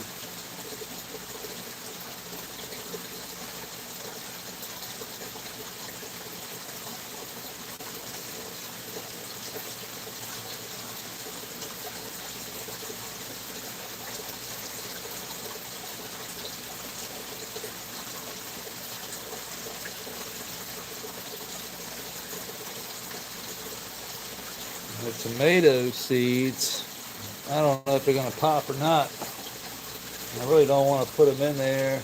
tomato seeds. I don't know if they're going to pop or not. I really don't want to put them in there,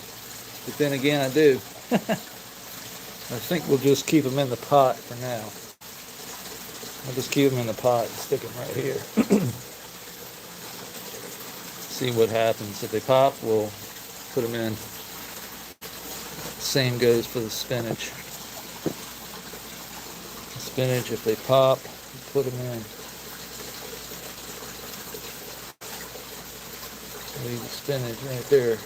but then again, I do. I think we'll just keep them in the pot for now. I'll just keep them in the pot and stick them right here. See what happens. If they pop, we'll put them in. Same goes for the spinach. Spinach, if they pop, put them in. Leave the spinach right there.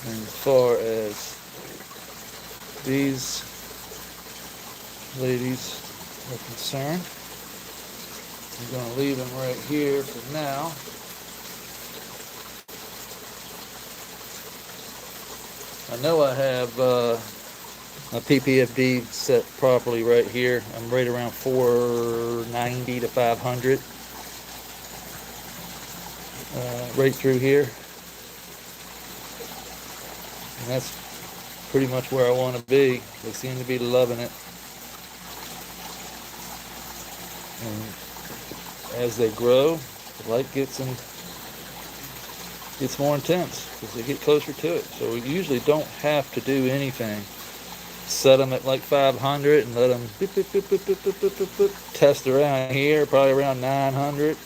And as far as these ladies are concerned, I'm going to leave them right here for now. I know I have my PPFD set properly right here. I'm right around 490 to 500 right through here. And that's pretty much where I want to be. They seem to be loving it. And as they grow, the light gets more intense as they get closer to it. So we usually don't have to do anything. Set them at like 500 and let them boop, boop, boop, boop, boop, boop, boop, boop, test around here, probably around 900.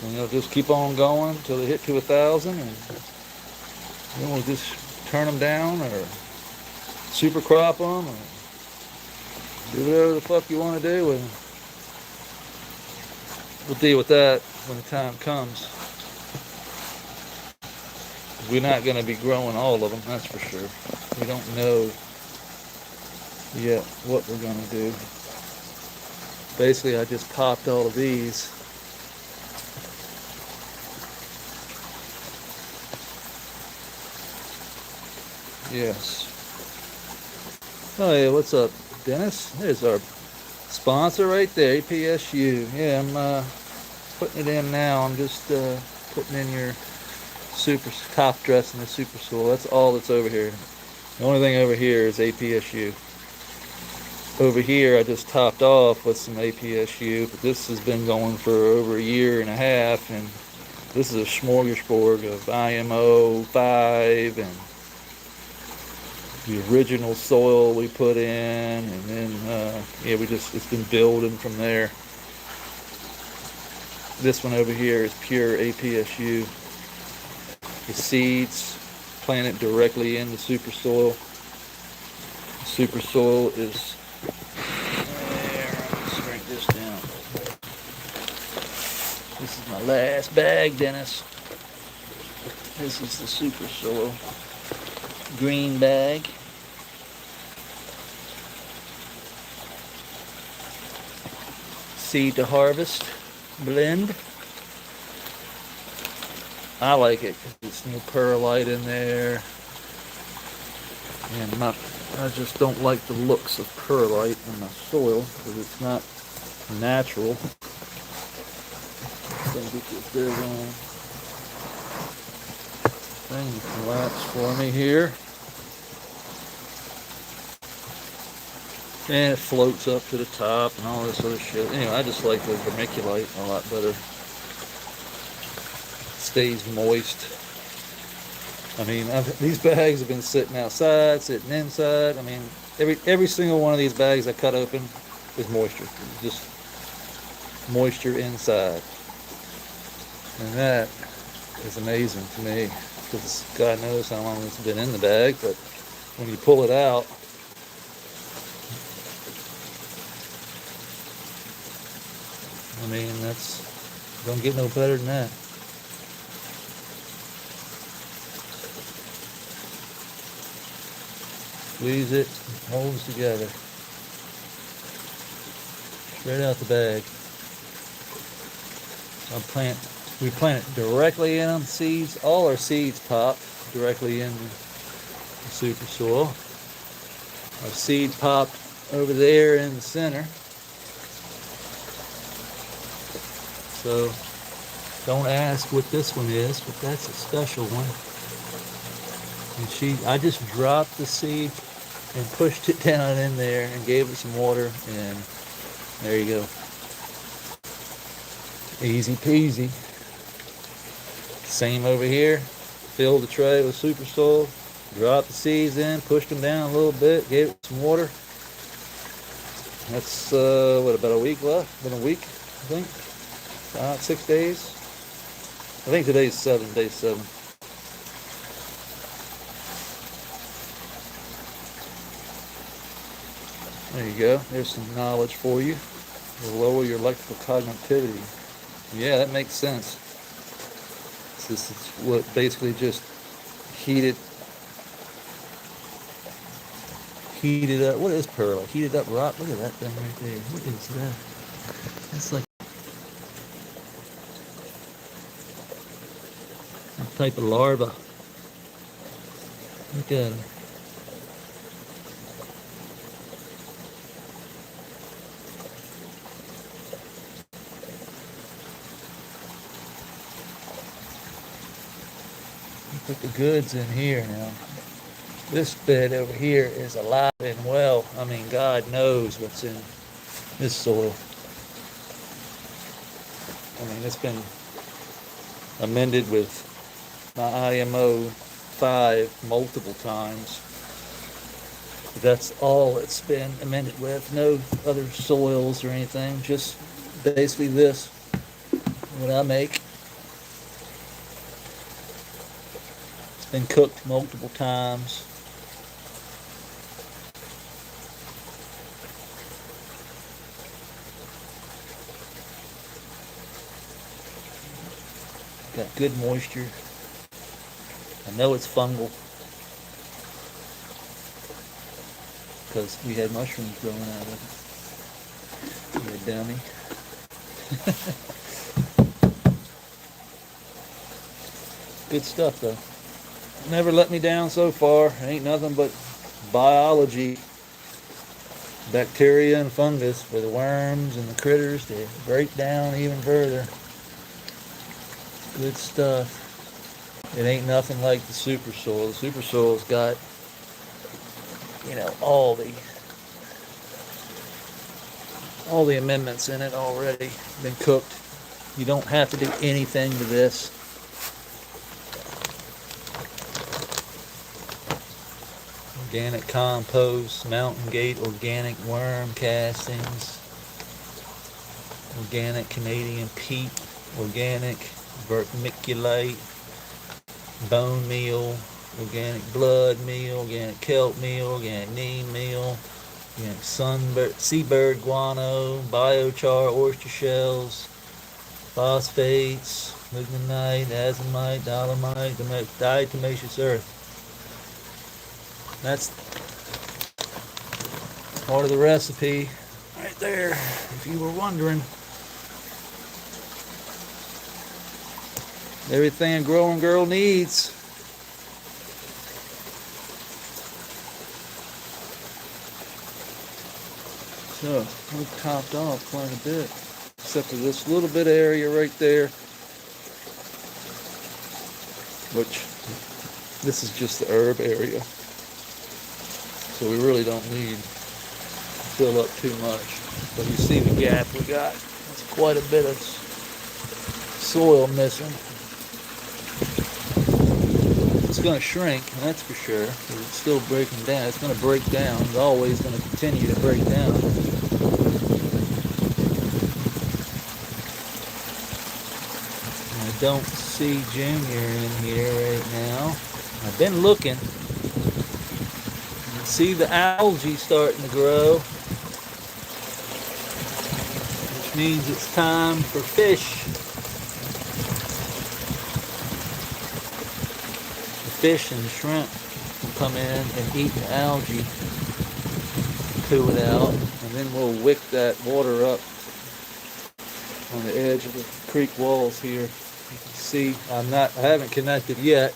And they'll just keep on going until they hit to 1,000, and then we'll just turn them down or super crop them or do whatever the fuck you want to do, and we'll deal with that when the time comes. We're not going to be growing all of them, that's for sure. We don't know yet what we're going to do. Basically, I just popped all of these. Yes. Oh yeah, what's up, Dennis? There's our sponsor right there, APSU. Yeah, I'm putting it in now. I'm just putting in your super top dress in the super soil. That's all that's over here. The only thing over here is APSU. Over here, I just topped off with some APSU, but this has been going for over a year and a half, and this is a smorgasbord of IMO 5 and the original soil we put in, and then yeah, it's been building from there. This one over here is pure APSU. The seeds planted directly in the super soil. The super soil is there. Let's shrink this down. This is my last bag, Dennis. This is the super soil. Green bag. Seed to harvest blend. I like it because it's no perlite in there, and I just don't like the looks of perlite in my soil because it's not natural. Gonna get this big on. Thing to collapse for me here. And it floats up to the top and all this other shit. Anyway, I just like the vermiculite a lot better. It stays moist. I mean, these bags have been sitting outside, sitting inside. I mean, every single one of these bags I cut open is moisture. Just moisture inside. And that is amazing to me. Because God knows how long it's been in the bag, but when you pull it out, I mean, don't get no better than that. Squeeze it, holds together. Straight out the bag. We plant it directly in them, seeds. All our seeds pop directly in the super soil. Our seed popped over there in the center. So don't ask what this one is, but that's a special one. And I just dropped the seed and pushed it down in there and gave it some water, and there you go. Easy peasy. Same over here. Filled the tray with super soil, dropped the seeds in, pushed them down a little bit, gave it some water. That's what, about a week left? Been a week, I think. 6 days. I think today's day 7. There you go. There's some knowledge for you. Will lower your electrical cognitivity. Yeah, that makes sense. This is what basically just heated up. What is perlite? Heated up rock. Look at that thing right there. What is that? That's like a type of larva. Look at it. Put the goods in here now. This bed over here is alive and well. I mean, God knows what's in this soil. I mean, it's been amended with my IMO 5 multiple times. That's all it's been amended with. No other soils or anything. Just basically this, what I make. Been cooked multiple times. Got good moisture. I know it's fungal because we had mushrooms growing out of it. You dummy. Good stuff though. Never let me down so far. Ain't nothing but biology, bacteria and fungus for the worms and the critters to break down even further. Good stuff. It ain't nothing like the super soil. The super soil's got, you know, all the amendments in it already. Been cooked. You don't have to do anything to this. Organic compost, mountain gate organic worm castings, organic Canadian peat, organic vermiculite, bone meal, organic blood meal, organic kelp meal, organic neem meal, organic seabird guano, biochar, oyster shells, phosphates, lignite, azomite, dolomite, diatomaceous earth. That's part of the recipe right there, if you were wondering. Everything a growing girl needs. So, we've topped off quite a bit, except for this little bit of area right there, which this is just the herb area. So we really don't need to fill up too much. But you see the gap we got. That's quite a bit of soil missing. It's going to shrink, that's for sure. It's still breaking down. It's going to break down. It's always going to continue to break down. I don't see Junior in here right now. I've been looking. See the algae starting to grow, which means it's time for fish. The fish and the shrimp will come in and eat the algae, poo it out, and then we'll wick that water up on the edge of the creek walls here. You can see I haven't connected yet,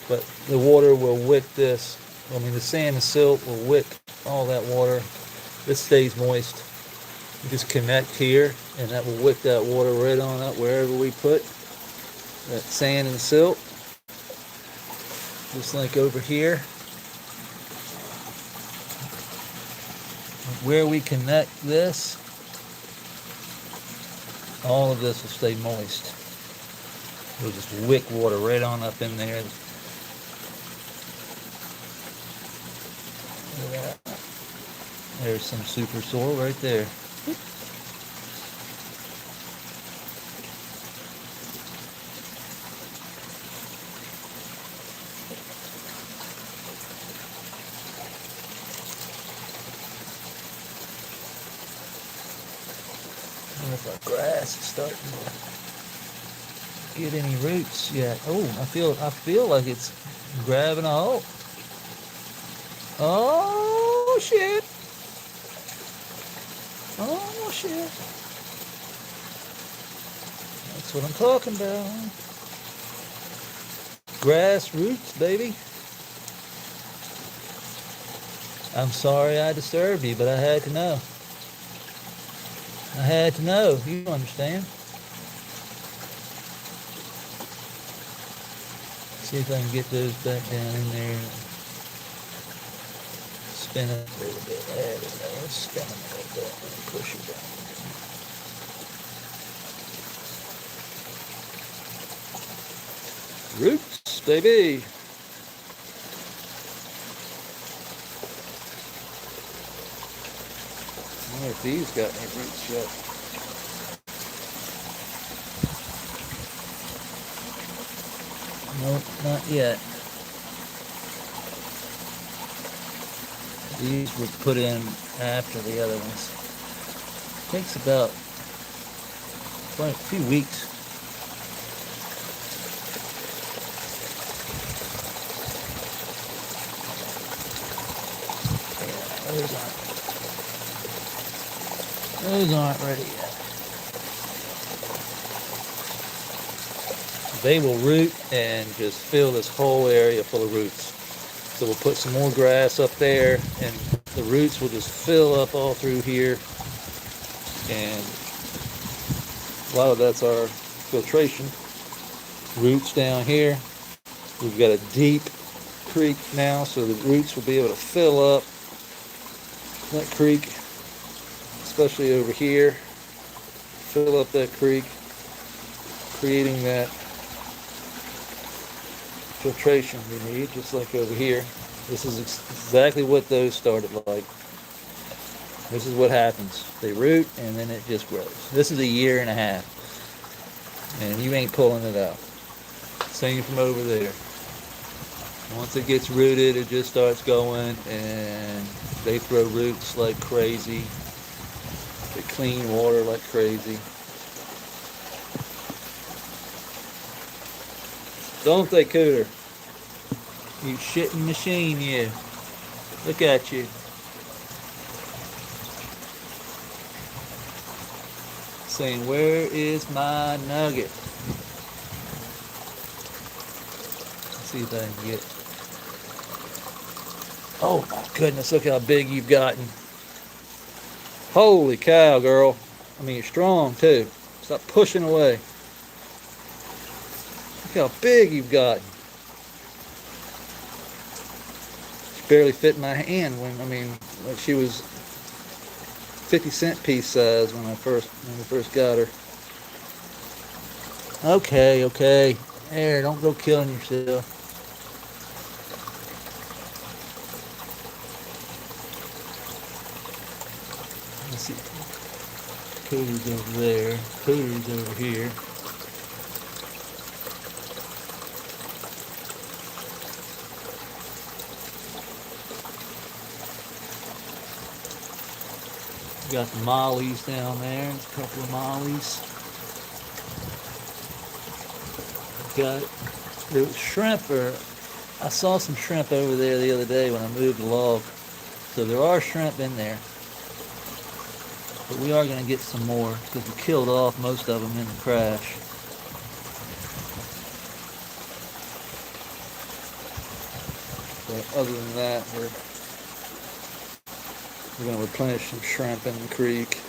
but the water will wick this. I mean, the sand and silt will wick all that water. This stays moist. You just connect here, and that will wick that water right on up wherever we put that sand and silt. Just like over here. where we connect this, all of this will stay moist. We'll just wick water right on up in there. Look at that. There's some super soil right there. If our grass is starting to get any roots yet. Oh, I feel like it's grabbing a hold. Oh shit. Oh shit. That's what I'm talking about. Grass roots, baby. I'm sorry I disturbed you, but I had to know. I had to know. You understand. See if I can get those back down in there. Spin it a little bit. There we go. Let's spin them a little bit and push it down. Roots, baby. I wonder if these got any roots yet. Nope, not yet. These were put in after the other ones. Takes about quite a few weeks. Yeah, those aren't ready yet. They will root and just fill this whole area full of roots. So we'll put some more grass up there and the roots will just fill up all through here. And a lot of that's our filtration. Roots down here. We've got a deep creek now, so the roots will be able to fill up that creek, especially over here. Fill up that creek, creating that filtration we need, just like over here. This is exactly what those started like. This is what happens. They root and then it just grows. This is a year and a half. And you ain't pulling it out. Same from over there. Once it gets rooted, it just starts going and they throw roots like crazy. They clean water like crazy. Don't they, Cooter? You shitting machine, you. Look at you. Saying, where is my nugget? Let's see if I can get. Oh my goodness, look how big you've gotten. Holy cow, girl. I mean, you're strong too. Stop pushing away. Look how big you've gotten. She barely fit in my hand when, I mean, like she was 50-cent piece size when we first got her. Okay. There, don't go killing yourself. Let's see. Cooter's over there. Cooter's over here. Got the mollies down there. There's a couple of mollies. There was shrimp, or I saw some shrimp over there the other day when I moved the log. So there are shrimp in there. But we are going to get some more because we killed off most of them in the crash. But other than that, we're going to replenish some shrimp in the creek.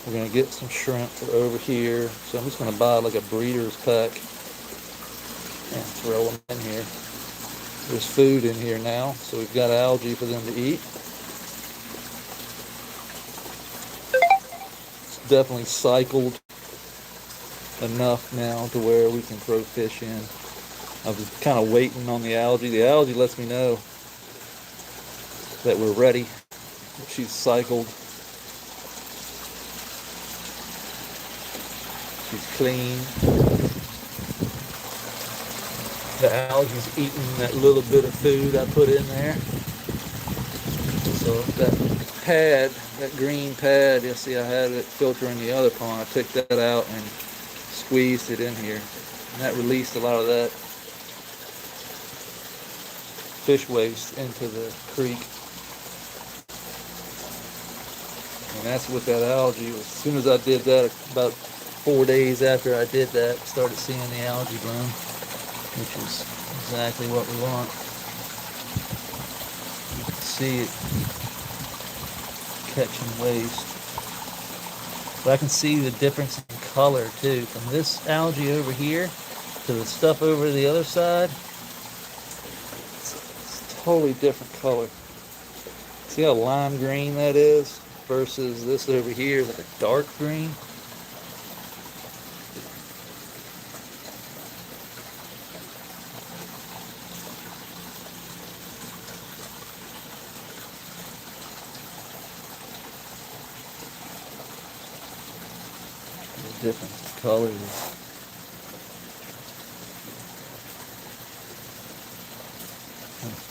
We're going to get some shrimp for over here. So I'm just going to buy like a breeder's pack and throw them in here. There's food in here now, so we've got algae for them to eat. definitely cycled enough now to where we can throw fish in. I was kind of waiting on the algae. The algae lets me know that we're ready. She's cycled. She's clean. The algae's eating that little bit of food I put in there. So that pad, that green pad, you see I had it filter in the other pond. I took that out and squeezed it in here. And that released a lot of that fish waste into the creek. And that's what that algae was. As soon as I did that, about 4 days after I did that, started seeing the algae bloom, which is exactly what we want. You can see it catching waste. But I can see the difference in color too. From this algae over here to the stuff over the other side, it's a totally different color. See how lime green that is versus this over here is like a dark green. The difference in colors.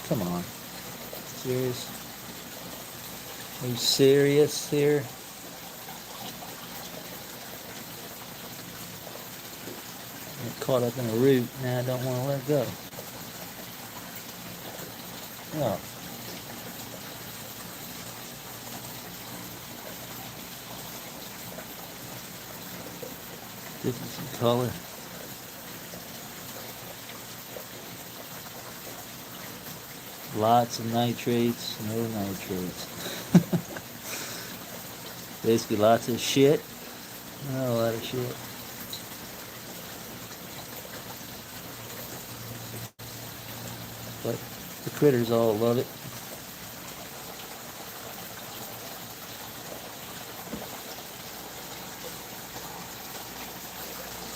Come on. Serious? Are you serious here? Get caught up in a root. Now I don't want to let go. No. Difference in color. Lots of nitrates, no nitrates. Basically lots of shit, not a lot of shit. But the critters all love it.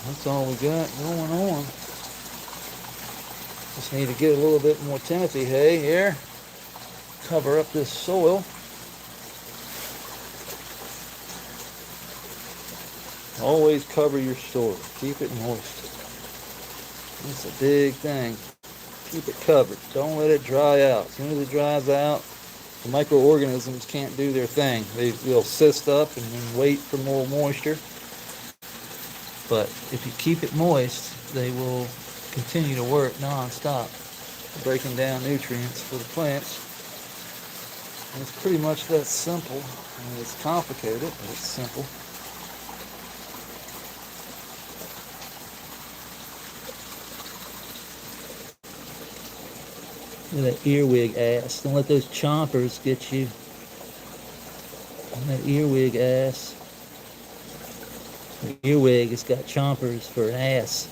That's all we got going on. Just need to get a little bit more Timothy hay here. Cover up this soil. Always cover your soil. Keep it moist. That's a big thing. Keep it covered. Don't let it dry out. As soon as it dries out, the microorganisms can't do their thing. They'll cyst up and then wait for more moisture. But if you keep it moist, they will continue to work non-stop, breaking down nutrients for the plants. And it's pretty much that simple. I mean, it's complicated, but it's simple. Look at that earwig ass. Don't let those chompers get you. That earwig ass. The earwig has got chompers for an ass.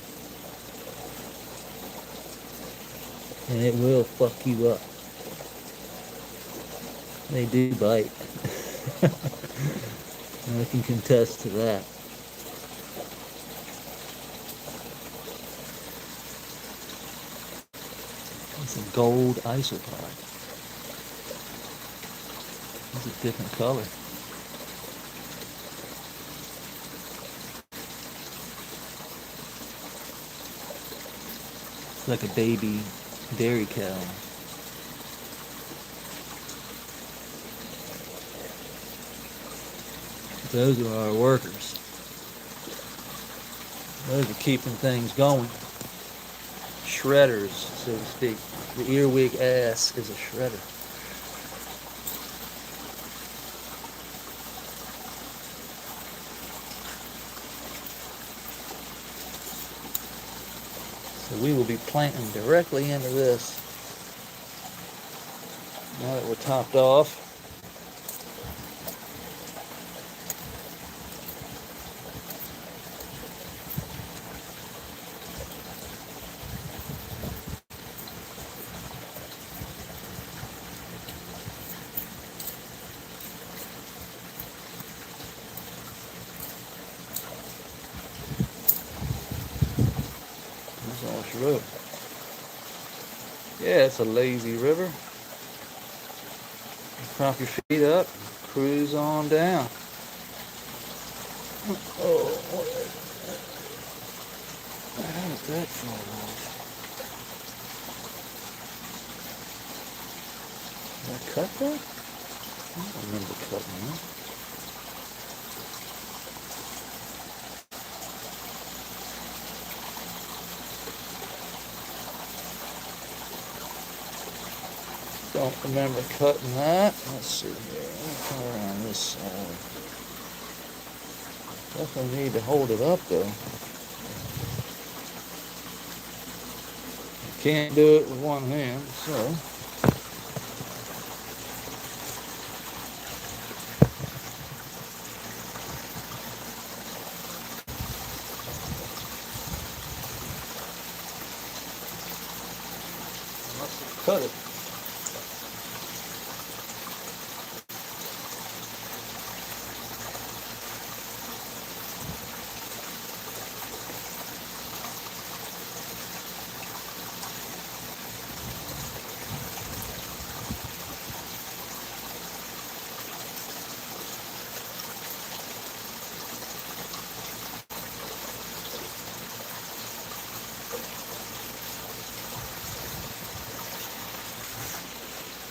And it will fuck you up. They do bite. I can contest to that. It's a gold isopod. It's a different color. It's like a baby dairy cow. Those are our workers. Those are keeping things going. Shredders, so to speak. The earwig ass is a shredder. So we will be planting directly into this. Now that we're topped off. Which road? Yeah, it's a lazy river. Prop your feet up, cruise on down. Oh, how did that fall off? Did I cut that? I don't remember cutting that. Don't remember cutting that. Let's see here. Let me come around this side. Definitely need to hold it up though. Can't do it with one hand, so. Let's cut it.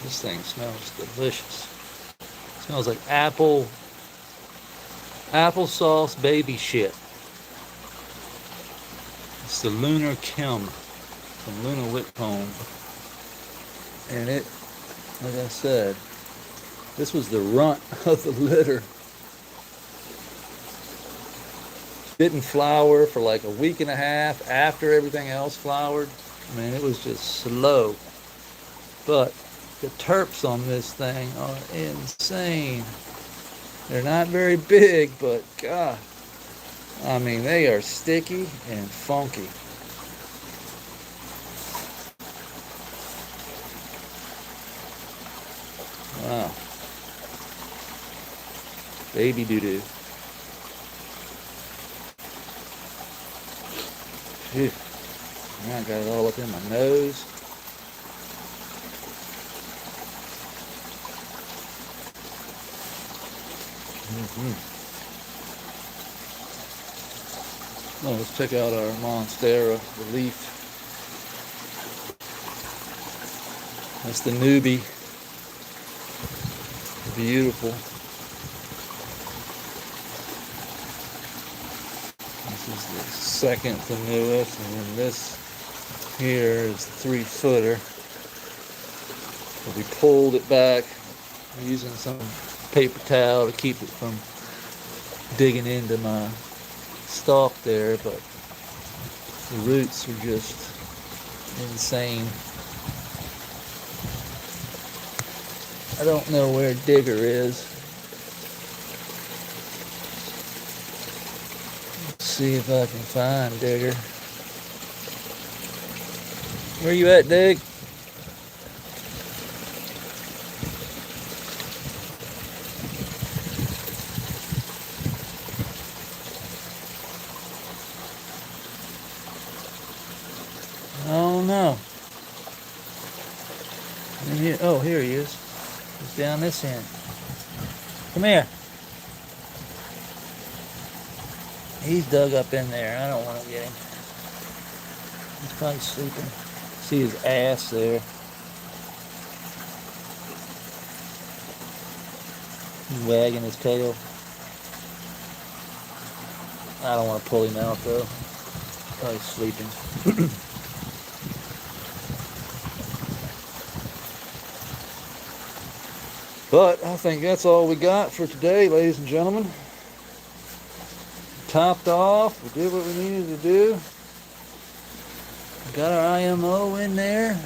This thing smells delicious. It smells like applesauce baby shit. It's the Lunar Kim from Lunar Whitcomb. And it, like I said, this was the runt of the litter. Didn't flower for like a week and a half after everything else flowered. I mean, it was just slow. But the terps on this thing are insane. They're not very big, but God, I mean, they are sticky and funky. Wow. Baby doo-doo. Phew. Now I got it all up in my nose. Oh, let's check out our Monstera, the leaf. That's the newbie. Beautiful. This is the second to newest, and then this here is the 3-footer. So we pulled it back using some paper towel to keep it from digging into my stalk there, but the roots are just insane. I don't know where Digger is. Let's see if I can find Digger. Where you at, Dig? Oh no. Here, oh, here he is. He's down this end. Come here. He's dug up in there. I don't want to get him. He's probably sleeping. See his ass there. He's wagging his tail. I don't want to pull him out though. He's probably sleeping. But I think that's all we got for today, ladies and gentlemen. Topped off. We did what we needed to do. Got our IMO in there.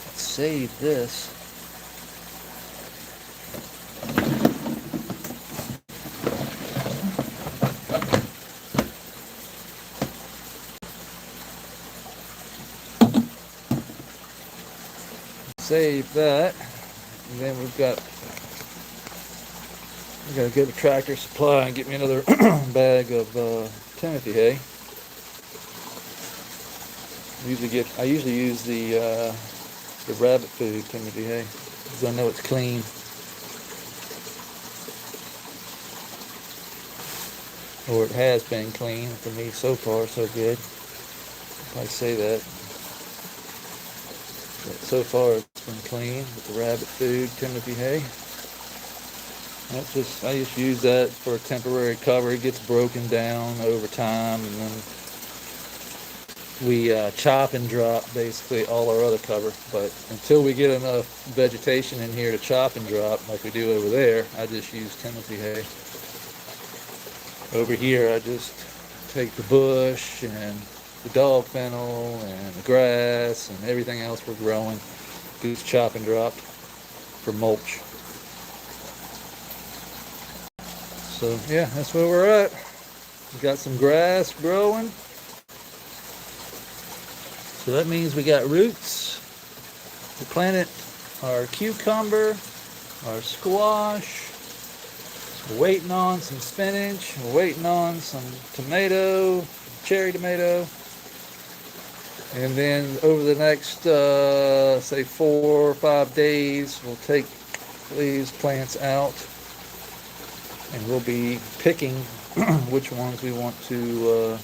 Let's save this. Save that, and then we've got I gotta go to Tractor Supply and get me another bag of Timothy hay. I usually use the rabbit food Timothy hay because I know it's clean. Or it has been clean for me so far, so good. If I say that. But so far it's been clean with the rabbit food Timothy hay. I just use that for a temporary cover. It gets broken down over time, and then we chop and drop basically all our other cover. But until we get enough vegetation in here to chop and drop like we do over there, I just use Timothy hay. Over here I just take the bush and the dog fennel and the grass and everything else we're growing, gets chop and dropped for mulch. So yeah, that's where we're at. We got some grass growing. So that means we got roots. We planted our cucumber, our squash. We're waiting on some spinach. We're waiting on some tomato, cherry tomato. And then over the next, say 4 or 5 days, we'll take these plants out. And we'll be picking which ones we want to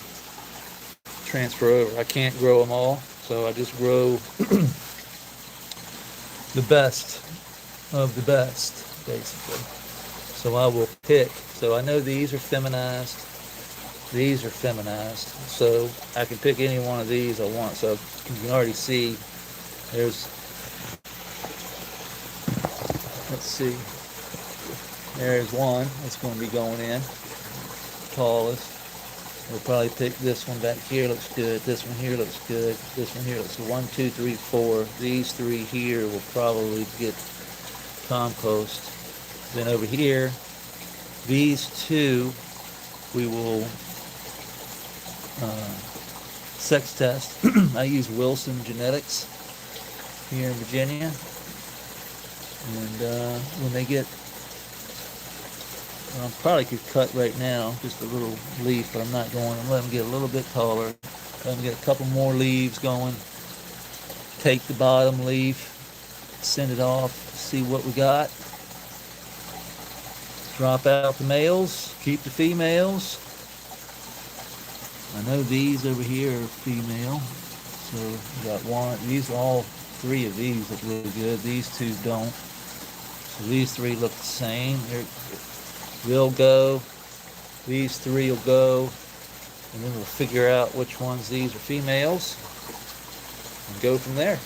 transfer over. I can't grow them all, so I just grow the best of the best, basically. So I will pick. So I know these are feminized. These are feminized. So I can pick any one of these I want. So you can already see there's, let's see. There's one that's going to be going in, tallest. We'll probably pick this one back here, looks good. This one here looks good. This one here looks good. 1, 2, 3, 4. These 3 here will probably get compost. Then over here, these 2 we will sex test. I use Wilson Genetics here in Virginia. And when they get, I probably could cut right now, just a little leaf, but I'm not going. I'm letting them get a little bit taller. Let them get a couple more leaves going. Take the bottom leaf, send it off, see what we got. Drop out the males, keep the females. I know these over here are female. So we got one. These, all 3 of these look really good. These 2 don't. So these 3 look the same. They'll go. These 3 will go. And then we'll figure out which ones these are females and go from there.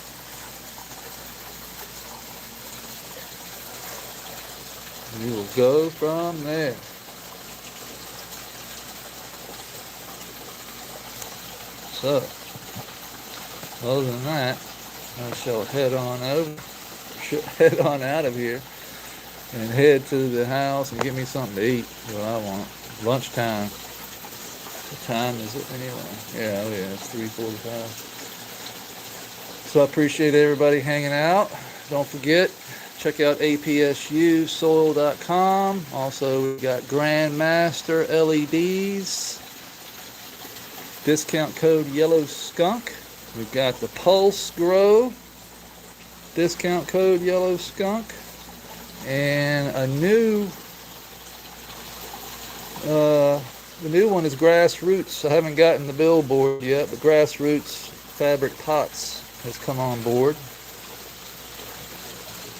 We will go from there. So, other than that, I shall head on out of here and head to the house and get me something to eat. What I want. Lunchtime. What time is it anyway? Yeah, it's 3:45. So I appreciate everybody hanging out. Don't forget, check out apsusoil.com. Also, we got Grandmaster LEDs. Discount code Yellow Skunk. We've got the Pulse Grow. Discount code Yellow Skunk. And a new, the new one is Grassroots. I haven't gotten the billboard yet, but Grassroots Fabric Pots has come on board.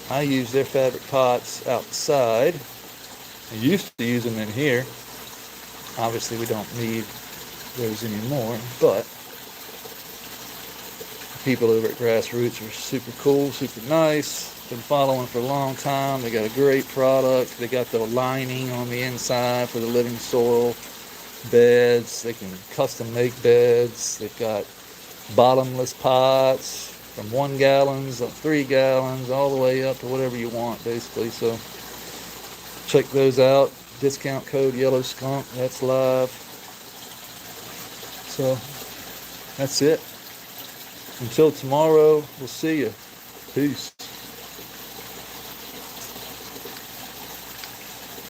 I use their fabric pots outside. I used to use them in here. Obviously, we don't need those anymore, but people over at Grassroots are super cool, super nice. Been following for a long time. They got a great product. They got the lining on the inside for the living soil beds. They can custom make beds. They've got bottomless pots from 1 gallons up 3 gallons, all the way up to whatever you want, basically. So check those out. Discount code Yellow Skunk. That's live. So that's it. Until tomorrow, we'll see you. Peace.